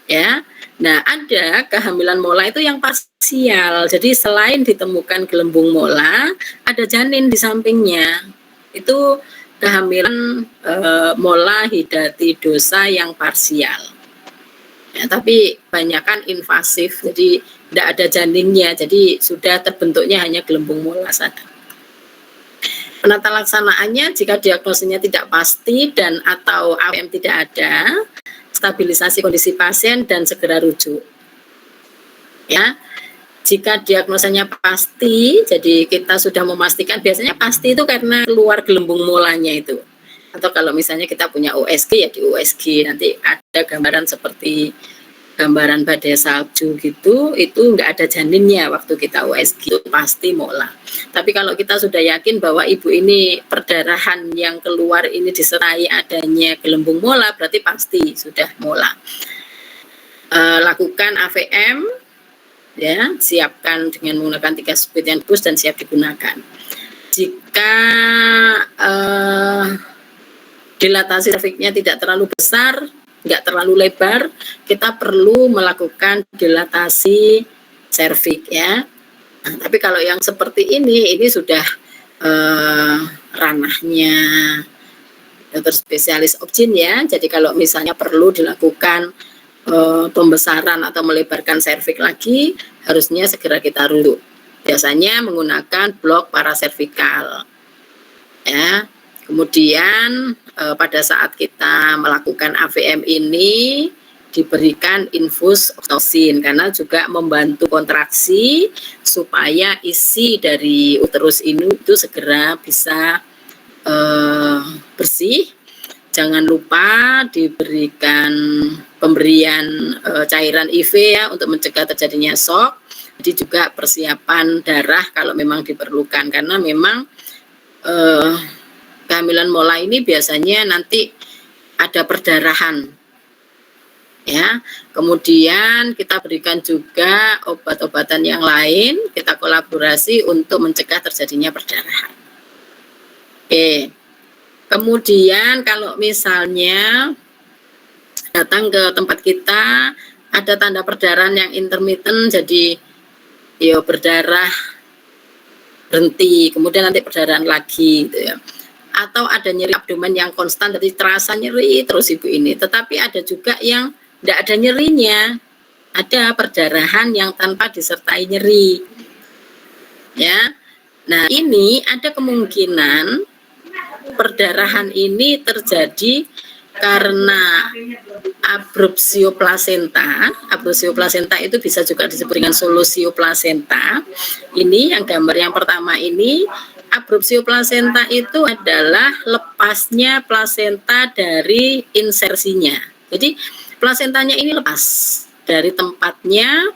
Ya. Nah, ada kehamilan mola itu yang parsial. Jadi selain ditemukan gelembung mola, ada janin di sampingnya. Itu kehamilan mola hidatidosa yang parsial. Ya, tapi banyakan invasif, jadi tidak ada janinnya, jadi sudah terbentuknya hanya gelembung mola saja. Penata laksanaannya, jika diagnosisnya tidak pasti dan atau AWM tidak ada, stabilisasi kondisi pasien dan segera rujuk. Ya, jika diagnosanya pasti, jadi kita sudah memastikan, biasanya pasti itu karena keluar gelembung molanya itu. Atau kalau misalnya kita punya USG ya di USG, nanti ada gambaran seperti gambaran badai salju gitu, itu enggak ada janinnya waktu kita USG, itu pasti mola. Tapi kalau kita sudah yakin bahwa ibu ini perdarahan yang keluar ini disertai adanya gelembung mola, berarti pasti sudah mola. Lakukan AVM, ya, siapkan dengan menggunakan 3 Swedish Bus dan siap digunakan. Jika dilatasi serviknya tidak terlalu besar, nggak terlalu lebar, kita perlu melakukan dilatasi serviks ya. Nah, tapi kalau yang seperti ini sudah ranahnya dokter spesialis obgyn ya. Jadi kalau misalnya perlu dilakukan pembesaran atau melebarkan serviks lagi, harusnya segera kita rujuk. Biasanya menggunakan blok paraservikal. Ya. Kemudian pada saat kita melakukan AVM ini diberikan infus oksitosin karena juga membantu kontraksi supaya isi dari uterus ini itu segera bisa bersih. Jangan lupa diberikan pemberian cairan IV ya untuk mencegah terjadinya shock. Jadi juga persiapan darah kalau memang diperlukan, karena memang kehamilan mola ini biasanya nanti ada perdarahan ya. Kemudian kita berikan juga obat-obatan yang lain, kita kolaborasi untuk mencegah terjadinya perdarahan. Oke. Kemudian kalau misalnya datang ke tempat kita ada tanda perdarahan yang intermittent, jadi ya berdarah berhenti, kemudian nanti perdarahan lagi gitu ya. Atau ada nyeri abdomen yang konstan, jadi terasa nyeri terus ibu ini. Tetapi ada juga yang tidak ada nyerinya, ada perdarahan yang tanpa disertai nyeri. Ya, nah ini ada kemungkinan perdarahan ini terjadi karena abrupsio plasenta. Abrupsio plasenta itu bisa juga disebut dengan solusio plasenta. Ini yang gambar yang pertama ini. Abrupsio plasenta itu adalah lepasnya plasenta dari insersinya. Jadi plasentanya ini lepas dari tempatnya.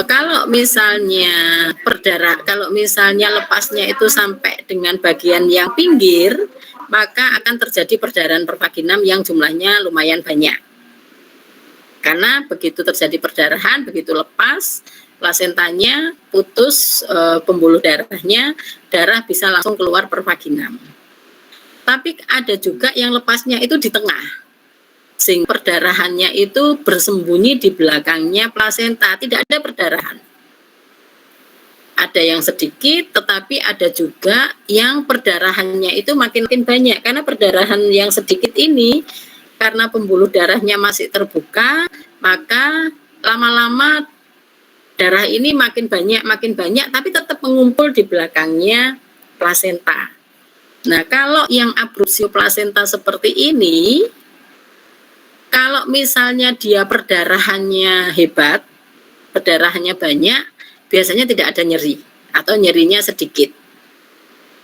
Kalau misalnya kalau misalnya lepasnya itu sampai dengan bagian yang pinggir, maka akan terjadi perdarahan pervaginam yang jumlahnya lumayan banyak. Karena begitu terjadi perdarahan, begitu lepas plasentanya putus pembuluh darahnya, darah bisa langsung keluar pervaginam. Tapi ada juga yang lepasnya itu di tengah, sehingga perdarahannya itu bersembunyi di belakangnya plasenta, tidak ada perdarahan. Ada yang sedikit, tetapi ada juga yang perdarahannya itu makin banyak, karena perdarahan yang sedikit ini karena pembuluh darahnya masih terbuka, maka lama-lama darah ini makin banyak, tapi tetap mengumpul di belakangnya plasenta. Nah, kalau yang abrupsio plasenta seperti ini, kalau misalnya dia perdarahannya hebat, perdarahannya banyak, biasanya tidak ada nyeri atau nyerinya sedikit.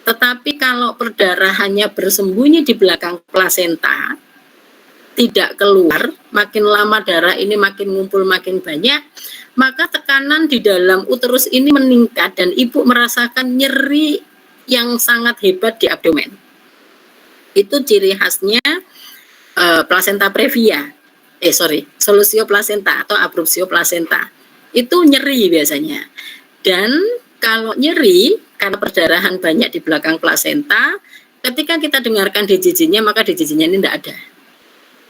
Tetapi kalau perdarahannya bersembunyi di belakang plasenta, tidak keluar, makin lama darah ini makin ngumpul makin banyak, maka tekanan di dalam uterus ini meningkat dan ibu merasakan nyeri yang sangat hebat di abdomen. Itu ciri khasnya plasenta previa, solusio plasenta atau abrupsio plasenta. Itu nyeri biasanya. Dan kalau nyeri karena perdarahan banyak di belakang plasenta, ketika kita dengarkan DJJ-nya, maka DJJ-nya ini tidak ada.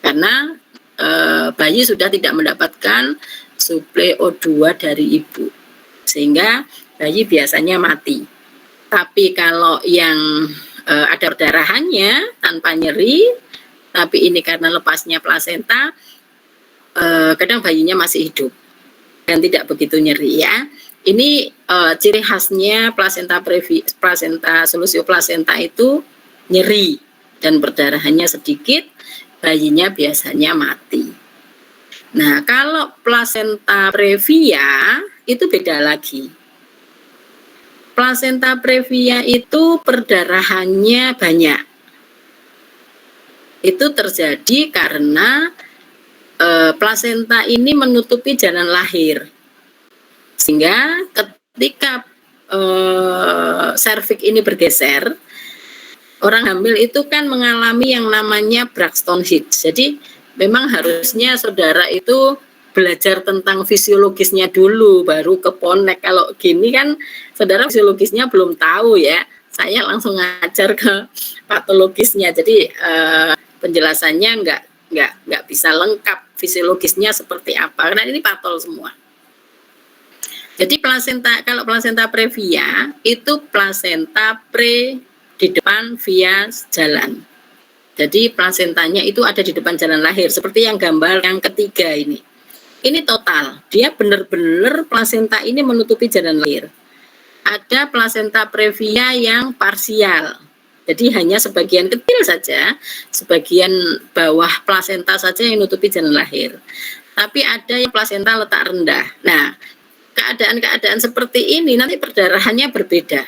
Karena bayi sudah tidak mendapatkan suplai O2 dari ibu, sehingga bayi biasanya mati. Tapi kalau yang ada perdarahannya tanpa nyeri, tapi ini karena lepasnya plasenta, kadang bayinya masih hidup dan tidak begitu nyeri ya. Ini ciri khasnya plasenta solusio plasenta itu nyeri dan perdarahannya sedikit, bayinya biasanya mati. Nah, kalau plasenta previa itu beda lagi. Plasenta previa itu perdarahannya banyak. Itu terjadi karena plasenta ini menutupi jalan lahir. Sehingga ketika serviks ini bergeser, orang hamil itu kan mengalami yang namanya Braxton Hicks. Jadi memang harusnya saudara itu belajar tentang fisiologisnya dulu, baru ke ponek. Kalau gini kan saudara fisiologisnya belum tahu ya. Saya langsung ngajar ke patologisnya. Jadi penjelasannya nggak bisa lengkap fisiologisnya seperti apa. Karena ini patol semua. Jadi kalau plasenta previa itu plasenta di depan via jalan. Jadi plasentanya itu ada di depan jalan lahir, seperti yang gambar yang ketiga ini. Ini total, dia benar-benar plasenta ini menutupi jalan lahir. Ada plasenta previa yang parsial, jadi hanya sebagian kecil saja, sebagian bawah plasenta saja yang menutupi jalan lahir. Tapi ada yang plasenta letak rendah. Nah, keadaan-keadaan seperti ini nanti perdarahannya berbeda.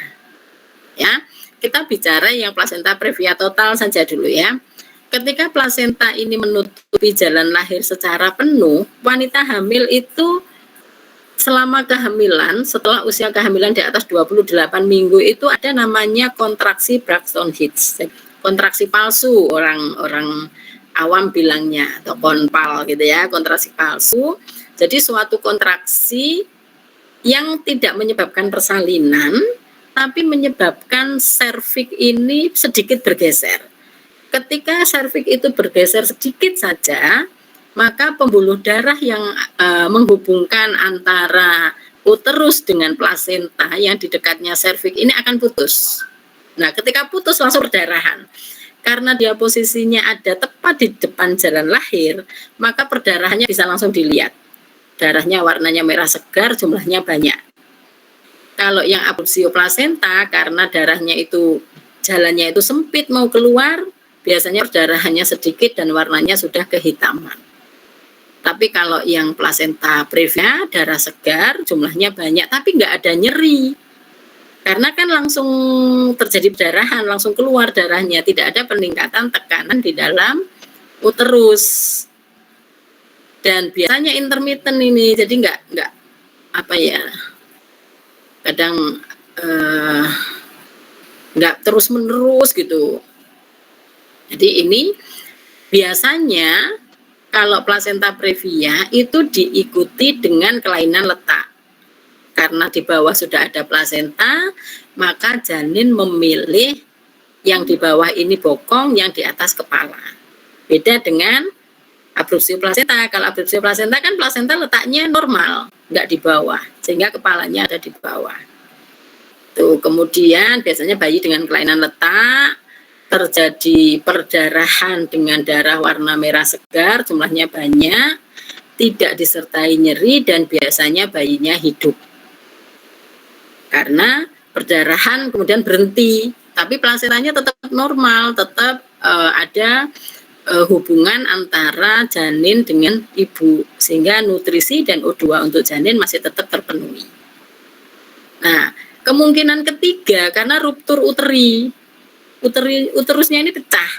Ya. Kita bicara yang plasenta previa total saja dulu ya. Ketika plasenta ini menutupi jalan lahir secara penuh, wanita hamil itu selama kehamilan, setelah usia kehamilan di atas 28 minggu itu ada namanya kontraksi Braxton Hicks. Kontraksi palsu orang awam bilangnya, atau konpal gitu ya, kontraksi palsu. Jadi suatu kontraksi yang tidak menyebabkan persalinan, tapi menyebabkan serviks ini sedikit bergeser. Ketika serviks itu bergeser sedikit saja, maka pembuluh darah yang menghubungkan antara uterus dengan plasenta yang di dekatnya serviks ini akan putus. Nah, ketika putus langsung perdarahan. Karena dia posisinya ada tepat di depan jalan lahir, maka perdarahannya bisa langsung dilihat. Darahnya warnanya merah segar, jumlahnya banyak. Kalau yang abrupsio plasenta, karena darahnya itu jalannya itu sempit mau keluar, biasanya perdarahannya sedikit dan warnanya sudah kehitaman. Tapi kalau yang plasenta previa, darah segar, jumlahnya banyak, tapi nggak ada nyeri. Karena kan langsung terjadi perdarahan, langsung keluar darahnya, tidak ada peningkatan tekanan di dalam uterus. Dan biasanya intermittent ini, jadi nggak apa ya, kadang nggak terus menerus gitu. Jadi ini biasanya kalau plasenta previa itu diikuti dengan kelainan letak. Karena di bawah sudah ada plasenta, maka janin memilih yang di bawah ini bokong, yang di atas kepala. Beda dengan abrupsio plasenta. Kalau abrupsio plasenta kan plasenta letaknya normal, nggak di bawah, sehingga kepalanya ada di bawah. Tuh, kemudian biasanya bayi dengan kelainan letak terjadi perdarahan dengan darah warna merah segar, jumlahnya banyak, tidak disertai nyeri, dan biasanya bayinya hidup. Karena perdarahan kemudian berhenti, tapi plasentanya tetap normal, tetap ada hubungan antara janin dengan ibu, sehingga nutrisi dan O2 untuk janin masih tetap terpenuhi. Nah, kemungkinan ketiga karena ruptur uteri, uterusnya ini pecah.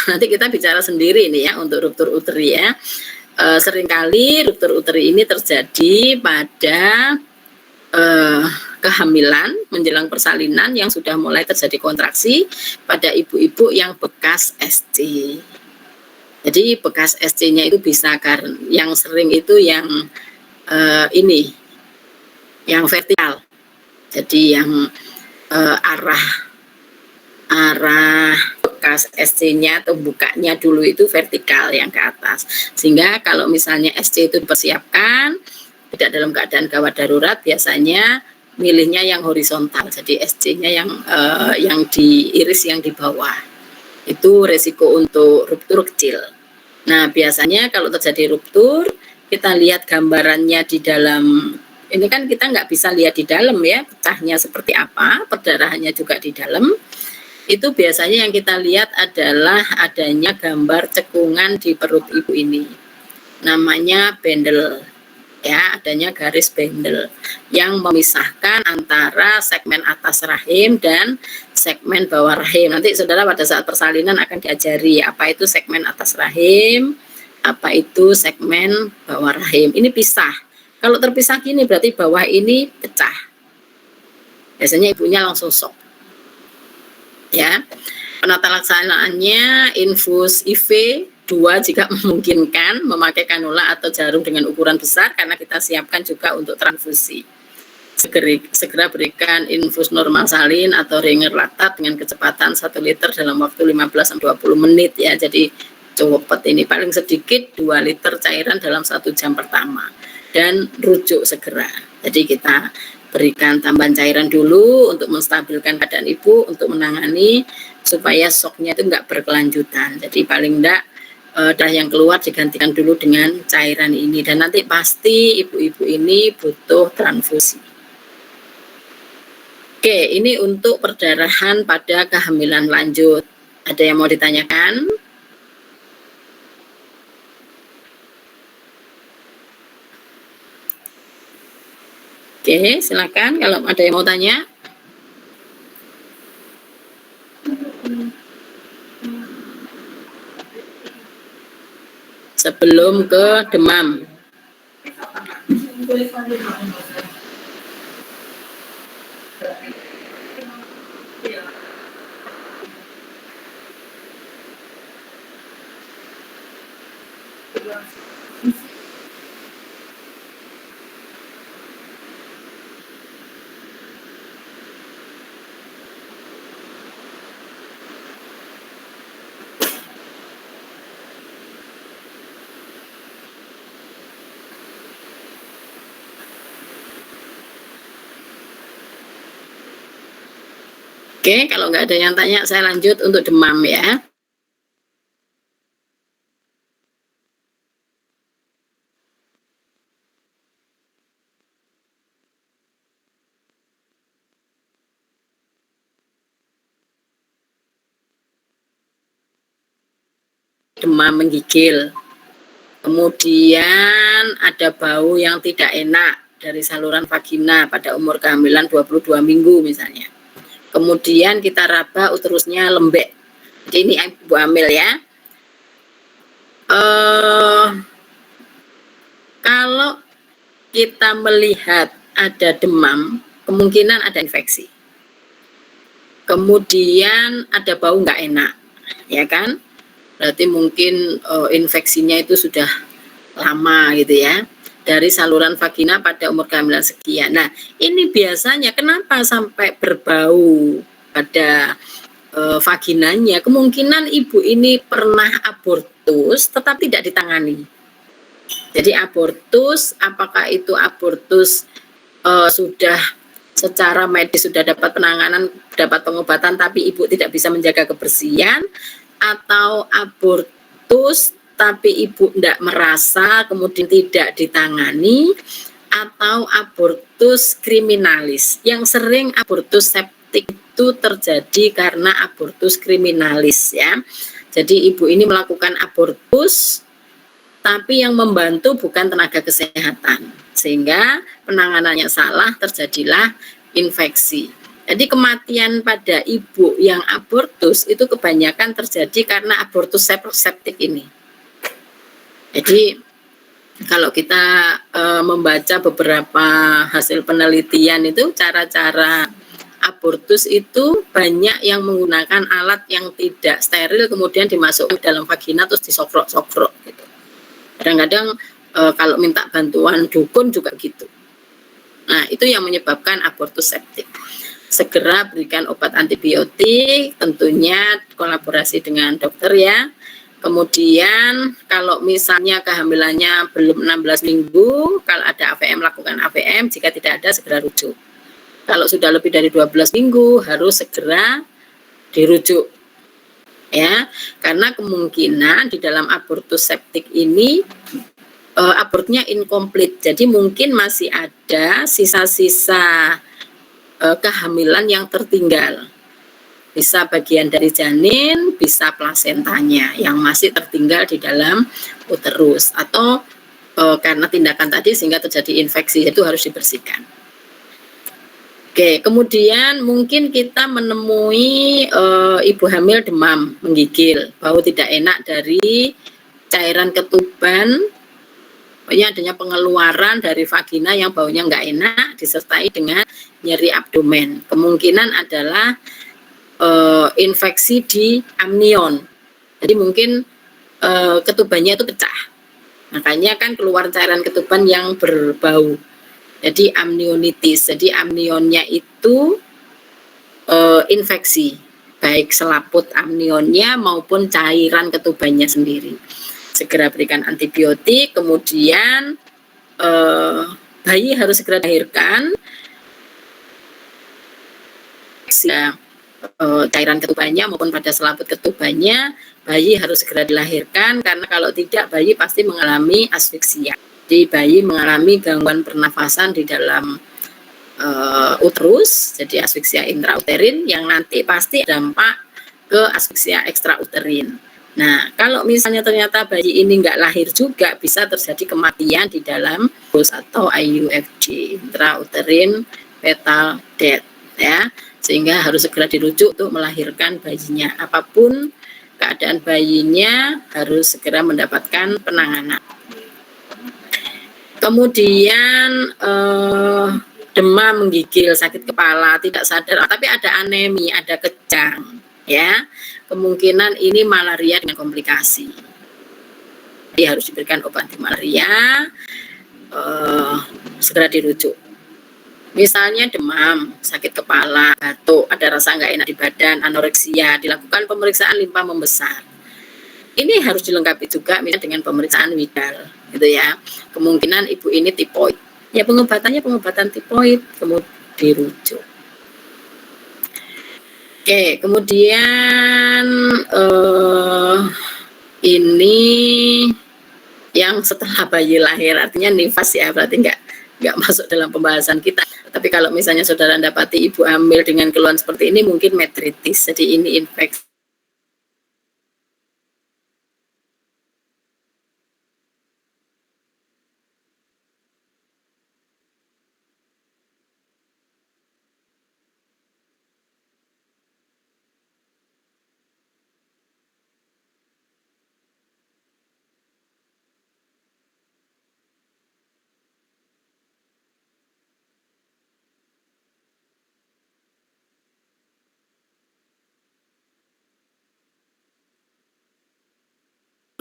Nanti kita bicara sendiri ini ya untuk ruptur uteri ya. Seringkali ruptur uteri ini terjadi pada kehamilan menjelang persalinan yang sudah mulai terjadi kontraksi pada ibu-ibu yang bekas SC. Jadi bekas SC-nya itu bisa karena yang sering itu yang ini, yang vertikal. Jadi yang arah bekas SC-nya atau bukanya dulu itu vertikal yang ke atas. Sehingga kalau misalnya SC itu dipersiapkan tidak dalam keadaan gawat darurat, biasanya milihnya yang horizontal, jadi SC-nya yang diiris yang di bawah. Itu resiko untuk ruptur kecil. Nah, biasanya kalau terjadi ruptur, kita lihat gambarannya di dalam, ini kan kita nggak bisa lihat di dalam ya, pecahnya seperti apa, perdarahannya juga di dalam. Itu biasanya yang kita lihat adalah adanya gambar cekungan di perut ibu ini. Namanya bendel. Ya, adanya garis bendel yang memisahkan antara segmen atas rahim dan segmen bawah rahim. Nanti saudara pada saat persalinan akan diajari apa itu segmen atas rahim, apa itu segmen bawah rahim. Ini pisah. Kalau terpisah gini berarti bawah ini pecah. Biasanya ibunya langsung shock. Ya, penata laksanaannya infus IV 2 jika memungkinkan, memakai kanula atau jarum dengan ukuran besar karena kita siapkan juga untuk transfusi. Segera berikan infus normal salin atau ringer laktat dengan kecepatan 1 liter dalam waktu 15-20 menit ya. Jadi cepat ini, paling sedikit 2 liter cairan dalam 1 jam pertama, dan rujuk segera. Jadi kita berikan tambahan cairan dulu untuk menstabilkan keadaan ibu, untuk menangani supaya shocknya itu enggak berkelanjutan. Jadi paling enggak darah yang keluar digantikan dulu dengan cairan ini, dan nanti pasti ibu-ibu ini butuh transfusi. Oke, ini untuk perdarahan pada kehamilan lanjut. Ada yang mau ditanyakan? Oke, silakan kalau ada yang mau tanya. Sebelum ke demam. Oke, kalau nggak ada yang tanya, saya lanjut untuk demam ya. Demam menggigil. Kemudian ada bau yang tidak enak dari saluran vagina pada umur kehamilan 22 minggu misalnya. Kemudian kita raba uterusnya lembek. Jadi ini ibu hamil ya. Kalau kita melihat ada demam, kemungkinan ada infeksi. Kemudian ada bau nggak enak, ya kan? Berarti mungkin infeksinya itu sudah lama gitu ya, dari saluran vagina pada umur kehamilan sekian. Nah, ini biasanya kenapa sampai berbau pada vaginanya, kemungkinan ibu ini pernah abortus tetapi tidak ditangani. Jadi abortus, apakah itu abortus sudah secara medis sudah dapat penanganan, dapat pengobatan, tapi ibu tidak bisa menjaga kebersihan, atau abortus tapi ibu tidak merasa kemudian tidak ditangani, atau abortus kriminalis. Yang sering abortus septik itu terjadi karena abortus kriminalis ya. Jadi ibu ini melakukan abortus tapi yang membantu bukan tenaga kesehatan, sehingga penanganannya salah, terjadilah infeksi. Jadi kematian pada ibu yang abortus itu kebanyakan terjadi karena abortus septik ini. Jadi kalau kita membaca beberapa hasil penelitian itu, cara-cara abortus itu banyak yang menggunakan alat yang tidak steril kemudian dimasukkan dalam vagina terus disokrok-sokrok gitu. Kadang-kadang kalau minta bantuan dukun juga gitu. Nah, itu yang menyebabkan abortus septik. Segera berikan obat antibiotik, tentunya kolaborasi dengan dokter ya. Kemudian kalau misalnya kehamilannya belum 16 minggu, kalau ada AVM lakukan AVM, jika tidak ada segera rujuk. Kalau sudah lebih dari 12 minggu harus segera dirujuk. Ya, karena kemungkinan di dalam abortus septik ini abortnya incomplete, jadi mungkin masih ada sisa-sisa kehamilan yang tertinggal, bisa bagian dari janin, bisa plasentanya yang masih tertinggal di dalam uterus, atau karena tindakan tadi sehingga terjadi infeksi, itu harus dibersihkan. Oke, kemudian mungkin kita menemui ibu hamil demam, menggigil, bau tidak enak dari cairan ketuban, pokoknya adanya pengeluaran dari vagina yang baunya nggak enak, disertai dengan nyeri abdomen. Kemungkinan adalah infeksi di amnion. Jadi mungkin ketubannya itu pecah. Makanya kan keluar cairan ketuban yang berbau. Jadi amnionitis, jadi amnionnya itu infeksi, baik selaput amnionnya maupun cairan ketubannya sendiri. Segera berikan antibiotik, kemudian bayi harus segera dilahirkan. Cairan ketubannya maupun pada selaput ketubannya, bayi harus segera dilahirkan, karena kalau tidak bayi pasti mengalami asfiksia. Jadi bayi mengalami gangguan pernafasan di dalam uterus, jadi asfiksia intrauterin yang nanti pasti dampak ke asfiksia ekstrauterin. Nah, kalau misalnya ternyata bayi ini nggak lahir juga, bisa terjadi kematian di dalam uterus atau IUFD, intrauterin fetal death ya, sehingga harus segera dirujuk untuk melahirkan bayinya. Apapun keadaan bayinya harus segera mendapatkan penanganan. Kemudian demam, menggigil, sakit kepala, tidak sadar, tapi ada anemi, ada kejang, ya. Kemungkinan ini malaria dengan komplikasi. Jadi harus diberikan obat anti malaria, segera dirujuk. Misalnya demam, sakit kepala, batuk, ada rasa nggak enak di badan, anoreksia, dilakukan pemeriksaan limpa membesar. Ini harus dilengkapi juga misalnya dengan pemeriksaan Widal, gitu ya. Kemungkinan ibu ini tipoid. Ya pengobatannya pengobatan tipoid, kemudian dirujuk. Oke, kemudian ini yang setelah bayi lahir, artinya nifas ya, berarti nggak masuk dalam pembahasan kita. Tapi kalau misalnya saudara dapati ibu hamil dengan keluhan seperti ini, mungkin metritis, jadi ini infeksi.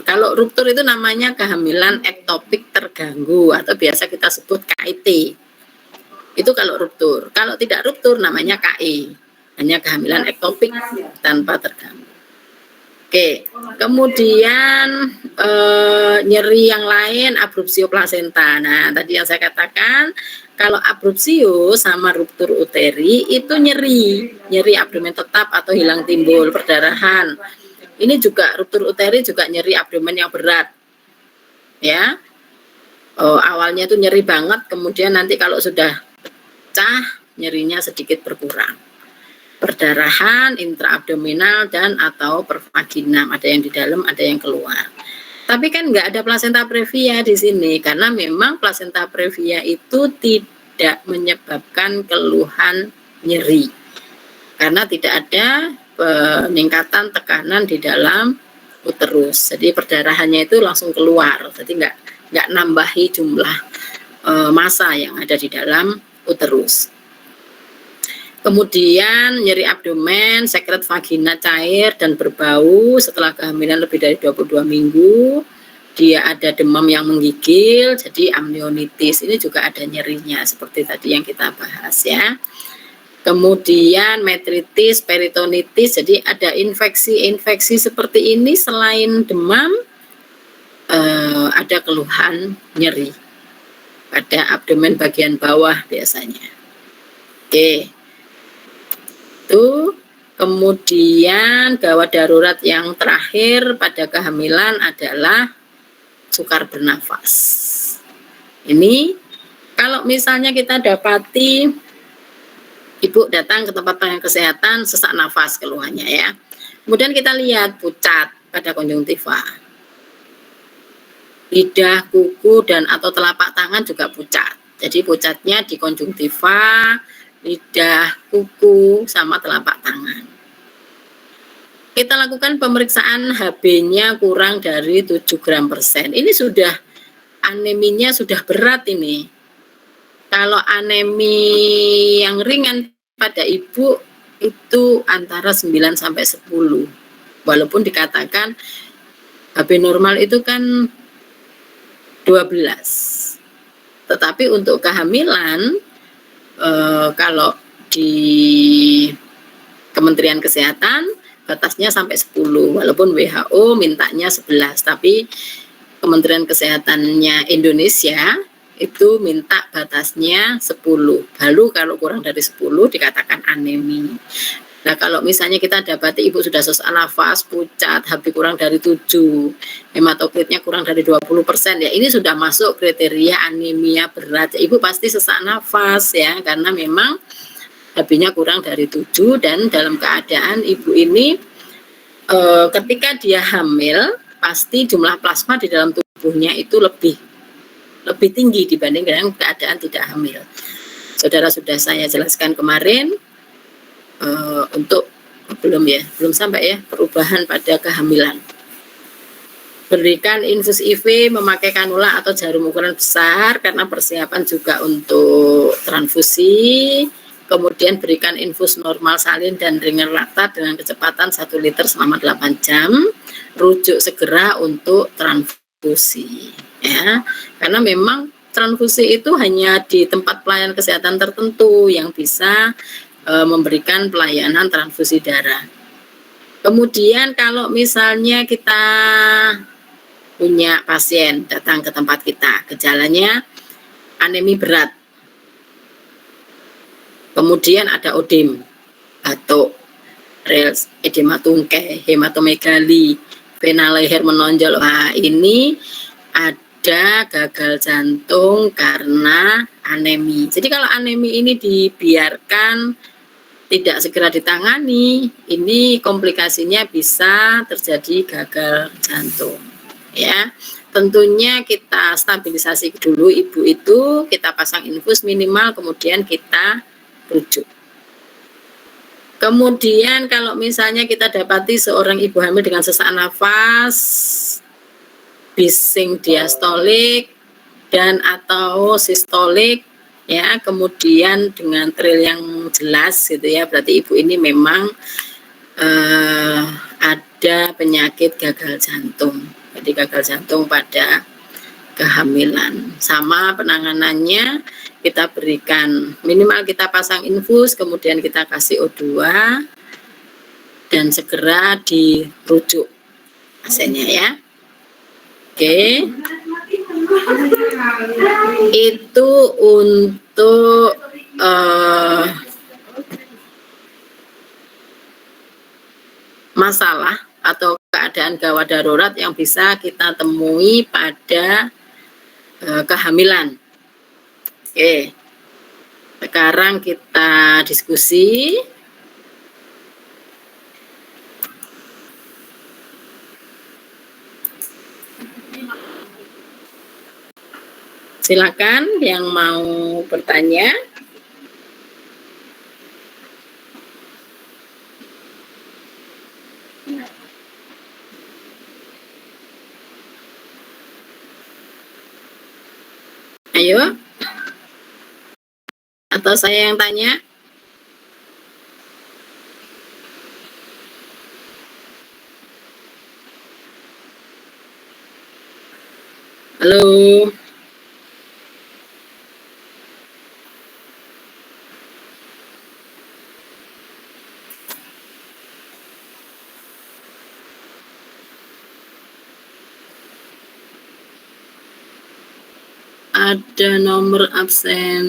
Kalau ruptur itu namanya kehamilan ektopik terganggu atau biasa kita sebut KIT. Itu kalau ruptur. Kalau tidak ruptur namanya KE. hanya kehamilan ektopik tanpa terganggu. Oke, kemudian nyeri yang lain abrupsio plasenta. Nah, tadi yang saya katakan kalau abrupsio sama ruptur uteri itu nyeri abdomen tetap atau hilang timbul perdarahan. Ini juga ruptur uteri juga nyeri abdomen yang berat, ya. Awalnya itu nyeri banget, kemudian nanti kalau sudah pecah nyerinya sedikit berkurang. Perdarahan intraabdominal dan atau pervaginam, ada yang di dalam, ada yang keluar. Tapi kan nggak ada plasenta previa di sini karena memang plasenta previa itu tidak menyebabkan keluhan nyeri karena tidak ada peningkatan tekanan di dalam uterus. Jadi perdarahannya itu langsung keluar, jadi nggak nambahi jumlah massa yang ada di dalam uterus. Kemudian nyeri abdomen, sekret vagina cair dan berbau setelah kehamilan lebih dari 22 minggu. Dia ada demam yang menggigil, jadi amnionitis. Ini juga ada nyerinya seperti tadi yang kita bahas ya. Kemudian metritis, peritonitis, jadi ada infeksi-infeksi seperti ini selain demam, ada keluhan nyeri pada abdomen bagian bawah biasanya. Oke. Itu kemudian gawat darurat yang terakhir pada kehamilan adalah sukar bernafas. Ini kalau misalnya kita dapati ibu datang ke tempat pelayanan kesehatan sesak nafas keluhannya ya, kemudian kita lihat pucat pada konjungtiva, lidah, kuku dan atau telapak tangan juga pucat. Jadi pucatnya di konjungtiva, lidah, kuku, sama telapak tangan. Kita lakukan pemeriksaan HB-nya kurang dari 7 gram per sen. Ini sudah aneminya sudah berat ini. Kalau anemi yang ringan pada ibu itu antara 9 sampai 10. Walaupun dikatakan HB normal itu kan 12. Tetapi untuk kehamilan kalau di Kementerian Kesehatan batasnya sampai 10, walaupun WHO mintanya 11, tapi Kementerian Kesehatannya Indonesia itu minta batasnya 10. Lalu kalau kurang dari 10 dikatakan anemi. Nah, kalau misalnya kita dapati ibu sudah sesak nafas, pucat, HB kurang dari 7, hematokritnya kurang dari 20%, ya ini sudah masuk kriteria anemia berat. Ibu pasti sesak nafas ya, karena memang HB-nya kurang dari 7 dan dalam keadaan ibu ini ketika dia hamil, pasti jumlah plasma di dalam tubuhnya itu lebih tinggi dibanding dengan keadaan tidak hamil. Saudara sudah saya jelaskan kemarin. Untuk belum sampai ya perubahan pada kehamilan. Berikan infus IV memakai kanula atau jarum ukuran besar karena persiapan juga untuk transfusi. Kemudian berikan infus normal salin dan ringer laktat dengan kecepatan 1 liter selama 8 jam. Rujuk segera untuk transfusi ya. Karena memang transfusi itu hanya di tempat pelayanan kesehatan tertentu yang bisa memberikan pelayanan transfusi darah. Kemudian kalau misalnya kita punya pasien datang ke tempat kita, gejalanya anemi berat, kemudian ada odem, batuk, edema tungkai, hematomegali, vena leher menonjol. Nah, ini ada gagal jantung karena anemi. Jadi kalau anemi ini dibiarkan tidak segera ditangani, ini komplikasinya bisa terjadi gagal jantung. Ya, tentunya kita stabilisasi dulu ibu itu, kita pasang infus minimal, kemudian kita rujuk. Kemudian kalau misalnya kita dapati seorang ibu hamil dengan sesak nafas, bising diastolik dan atau sistolik, ya, kemudian dengan trill yang jelas gitu ya, berarti ibu ini memang ada penyakit gagal jantung. Jadi gagal jantung pada kehamilan. Sama penanganannya, kita berikan minimal kita pasang infus, kemudian kita kasih O2 dan segera dirujuk pasiennya ya. Oke. Itu untuk masalah atau keadaan gawat darurat yang bisa kita temui pada kehamilan. Oke. Sekarang kita diskusi. Silakan yang mau bertanya. Ayo. Atau saya yang tanya? Halo. Ada nomor absen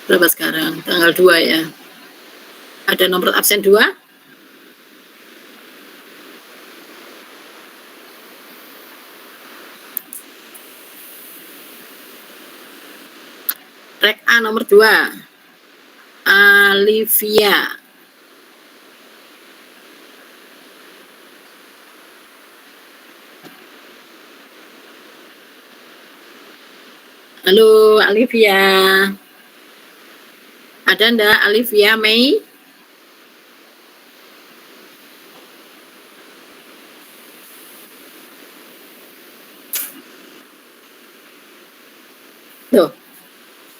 berapa sekarang? Tanggal 2 ya. Ada nomor absen 2? Rek A nomor 2. Alivia. Halo Alivia. Ada enggak Alivia Mei? Tuh.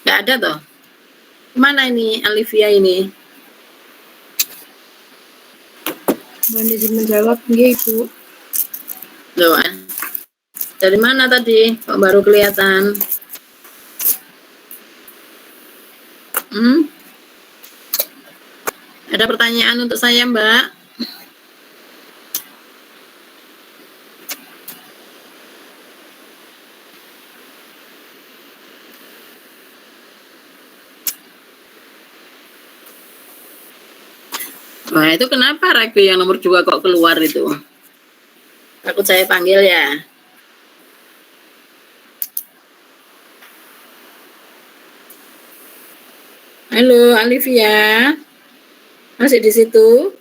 Enggak ada toh. Mana ini Alivia ini? Mohon izin menjawab, nggih Ibu. Loh, dari mana tadi? Kok baru kelihatan? Ada pertanyaan untuk saya, Mbak? Wah, itu kenapa rugby yang nomor 2 kok keluar itu? Takut saya panggil ya. Halo, Alivia. Masih di situ?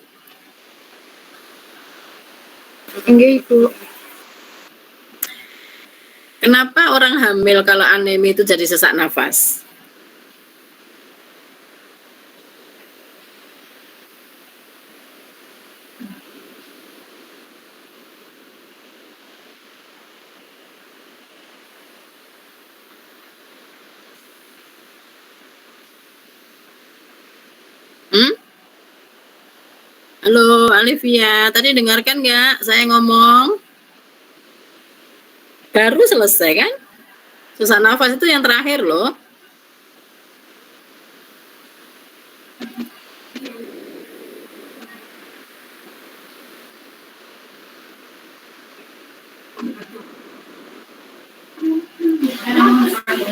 Nggih Ibu. Kenapa orang hamil kalau anemi itu jadi sesak nafas? Halo Alivia, tadi dengarkan nggak saya ngomong? Baru selesai kan? Sesak nafas itu yang terakhir loh.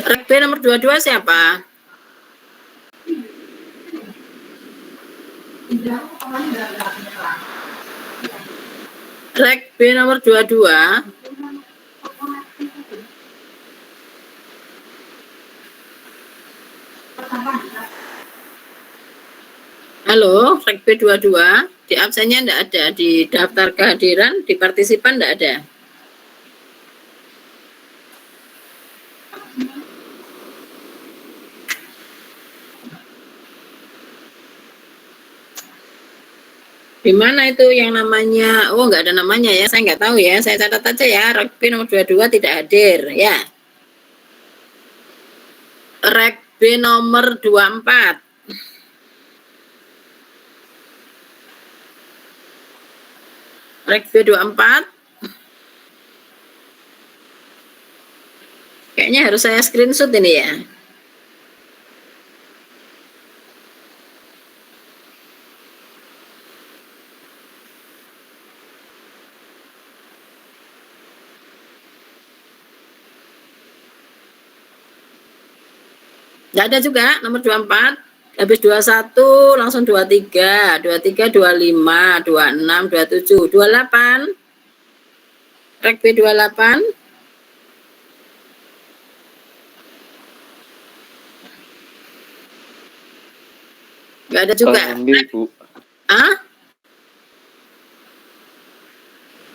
Rek B nomor 22 siapa? Rek B nomor 22. Halo, rek B 22. Di absennya enggak ada, di daftar kehadiran, di partisipan enggak ada. Di mana itu yang namanya? Oh, enggak ada namanya ya, saya enggak tahu ya. Saya catat aja ya, rek B nomor 22 tidak hadir ya. Rek B nomor 24. Rek B 24. Kayaknya harus saya screenshot ini ya. Nggak ada juga nomor 24, habis 21 langsung 23, 23, 25, 26, 27, 28. Rek B 28. Nggak ada juga. Enggak, Ibu. Ah?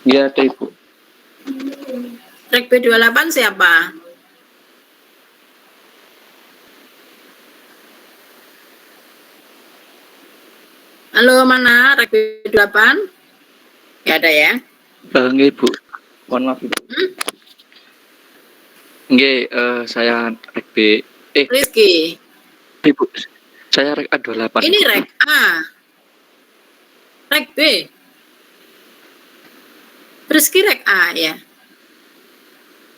Nggak ada, Ibu. Rek B 28 siapa? Halo, mana Rek B 28? Nggak ada ya? Enggak, Ibu. Mohon maaf, Ibu. Nggak, saya rek B. Rizky. Ibu, saya rek A28. Ini Rek A. Rek B. Rizky Rek A ya.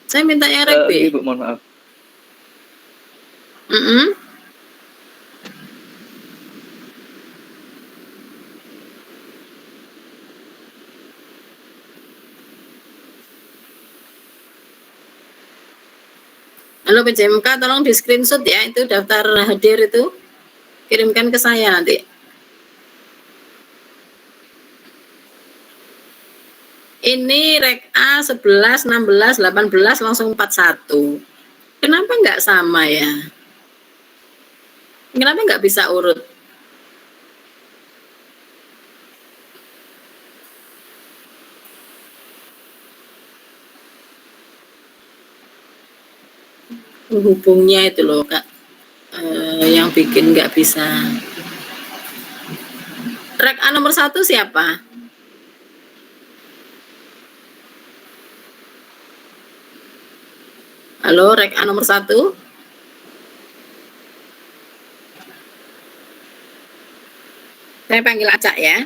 Saya mintanya Rek B. Ibu, mohon maaf. Halo PJMK, tolong di screenshot ya, itu daftar hadir itu. Kirimkan ke saya nanti. Ini Rek A 11, 16, 18 langsung 41. Kenapa nggak sama ya? Kenapa nggak bisa urut? Penghubungnya itu loh Kak, yang bikin nggak bisa. Rek A nomor 1 siapa? Halo, Rek A nomor 1. Saya panggil Acak ya.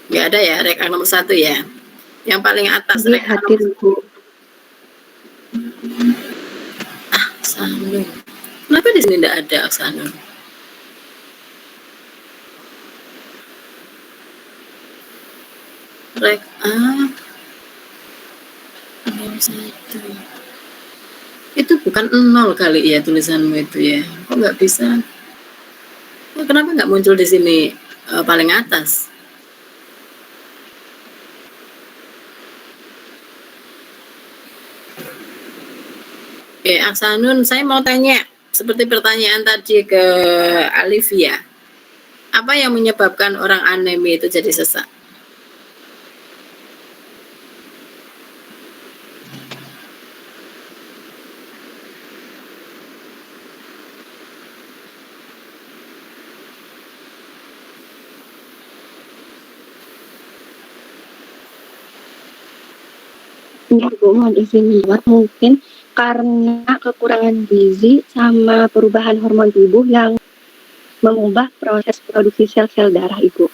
Nggak ada ya, Rek A nomor 1 ya. Yang paling atas Dia Rek A hadir, Bu. Aksanul. Kenapa di sini nggak ada Aksanul? Rek A nomor 1. Itu bukan 0 kali ya tulisanmu itu ya. Kok nggak bisa? Kenapa nggak muncul di sini paling atas? Oke, Aksanun, saya mau tanya seperti pertanyaan tadi ke Alivia. Apa yang menyebabkan orang anemi itu jadi sesak? Ya, Bu, mohon izin menjawab. Mungkin karena kekurangan gizi sama perubahan hormon tubuh yang mengubah proses produksi sel-sel darah, Ibu.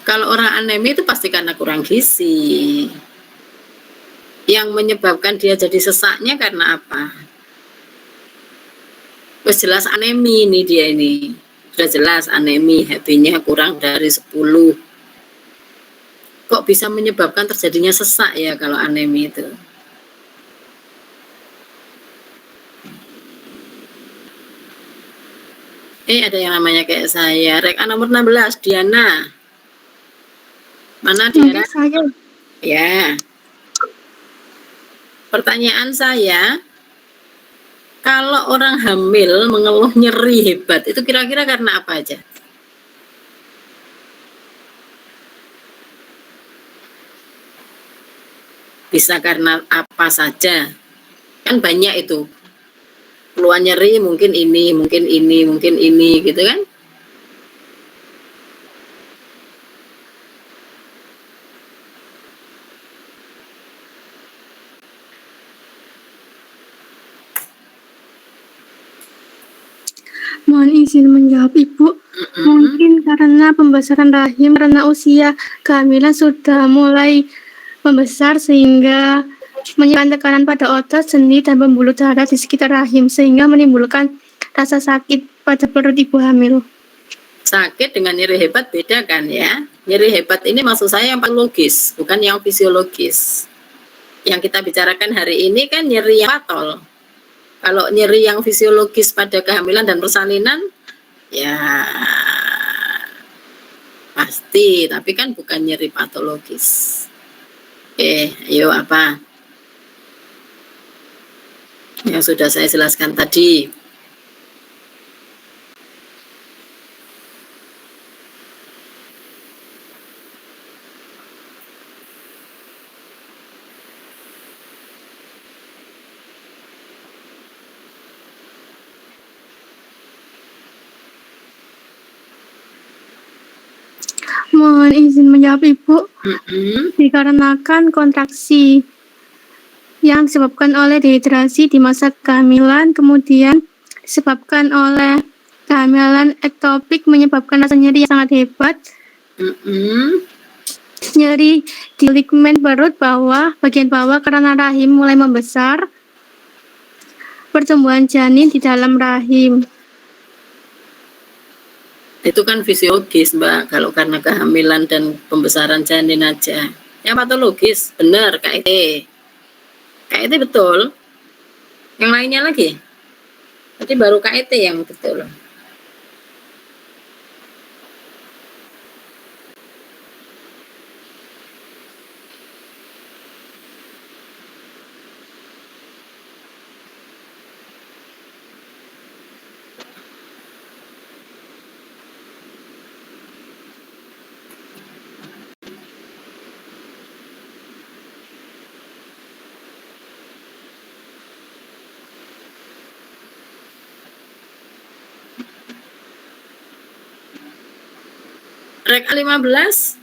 Kalau orang anemi itu pasti karena kurang gizi. Yang menyebabkan dia jadi sesaknya karena apa? Wes jelas anemi ini dia ini. Sudah jelas anemi, HB-nya kurang dari 10. Kok bisa menyebabkan terjadinya sesak ya kalau anemi itu? Ada yang namanya kayak saya. Rek A nomor 16, Diana. Mana Diana? Saya. Ya. Pertanyaan saya, kalau orang hamil mengeluh nyeri hebat, itu kira-kira karena apa aja? Bisa karena apa saja. Kan banyak itu. Keluhan nyeri mungkin ini, mungkin ini, mungkin ini, gitu kan? Mohon izin menjawab, Ibu. Mungkin karena pembesaran rahim, karena usia kehamilan sudah mulai membesar sehingga menyebabkan tekanan pada otot, sendi, dan pembuluh darah di sekitar rahim sehingga menimbulkan rasa sakit pada perut ibu hamil. Sakit dengan nyeri hebat beda kan ya. Nyeri hebat ini maksud saya yang patologis, bukan yang fisiologis. Yang kita bicarakan hari ini kan nyeri yang patol. Kalau nyeri yang fisiologis pada kehamilan dan persalinan, ya pasti, tapi kan bukan nyeri patologis. Ayo apa? Yang sudah saya jelaskan tadi. Mohon izin menjawab Ibu. Dikarenakan kontraksi yang disebabkan oleh dehidrasi di masa kehamilan, kemudian disebabkan oleh kehamilan ektopik menyebabkan rasa nyeri yang sangat hebat. Nyeri di ligmen perut bawah, bagian bawah karena rahim mulai membesar. Pertumbuhan janin di dalam rahim. Itu kan fisiologis, Mbak, kalau karena kehamilan dan pembesaran janin aja. Yang patologis, benar, KIT. KIT betul. Yang lainnya lagi? Tadi baru KIT yang betul. Rek 15.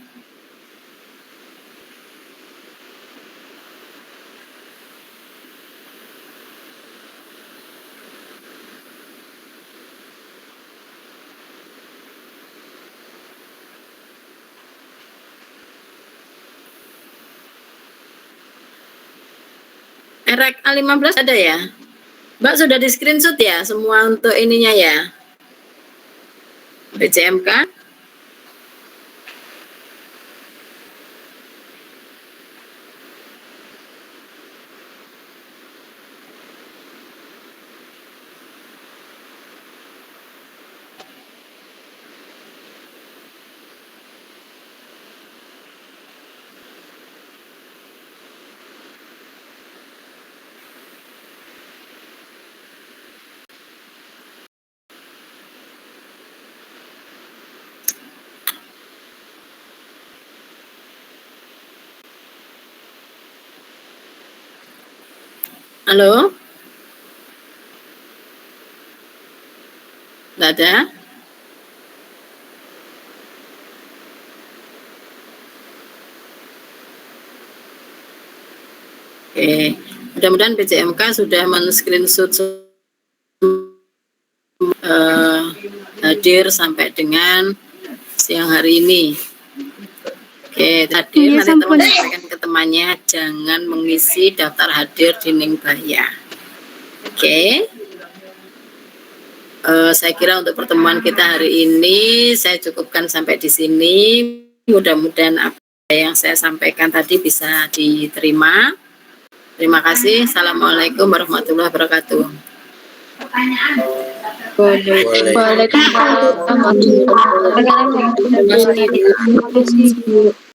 Rek 15 ada ya? Mbak sudah di screenshot ya semua untuk ininya ya? BCMK? Halo? Nggak ada? Oke, mudah-mudahan PCMK sudah men-screenshot hadir sampai dengan siang hari ini. Oke, hadir nanti teman sampaikan ke temannya, jangan mengisi daftar hadir di Ningbaya. Oke. Saya kira untuk pertemuan kita hari ini saya cukupkan sampai di sini. Mudah-mudahan apa yang saya sampaikan tadi bisa diterima. Terima kasih. Assalamualaikum warahmatullahi wabarakatuh. Waalaikumsalam. Terima kasih, Bu.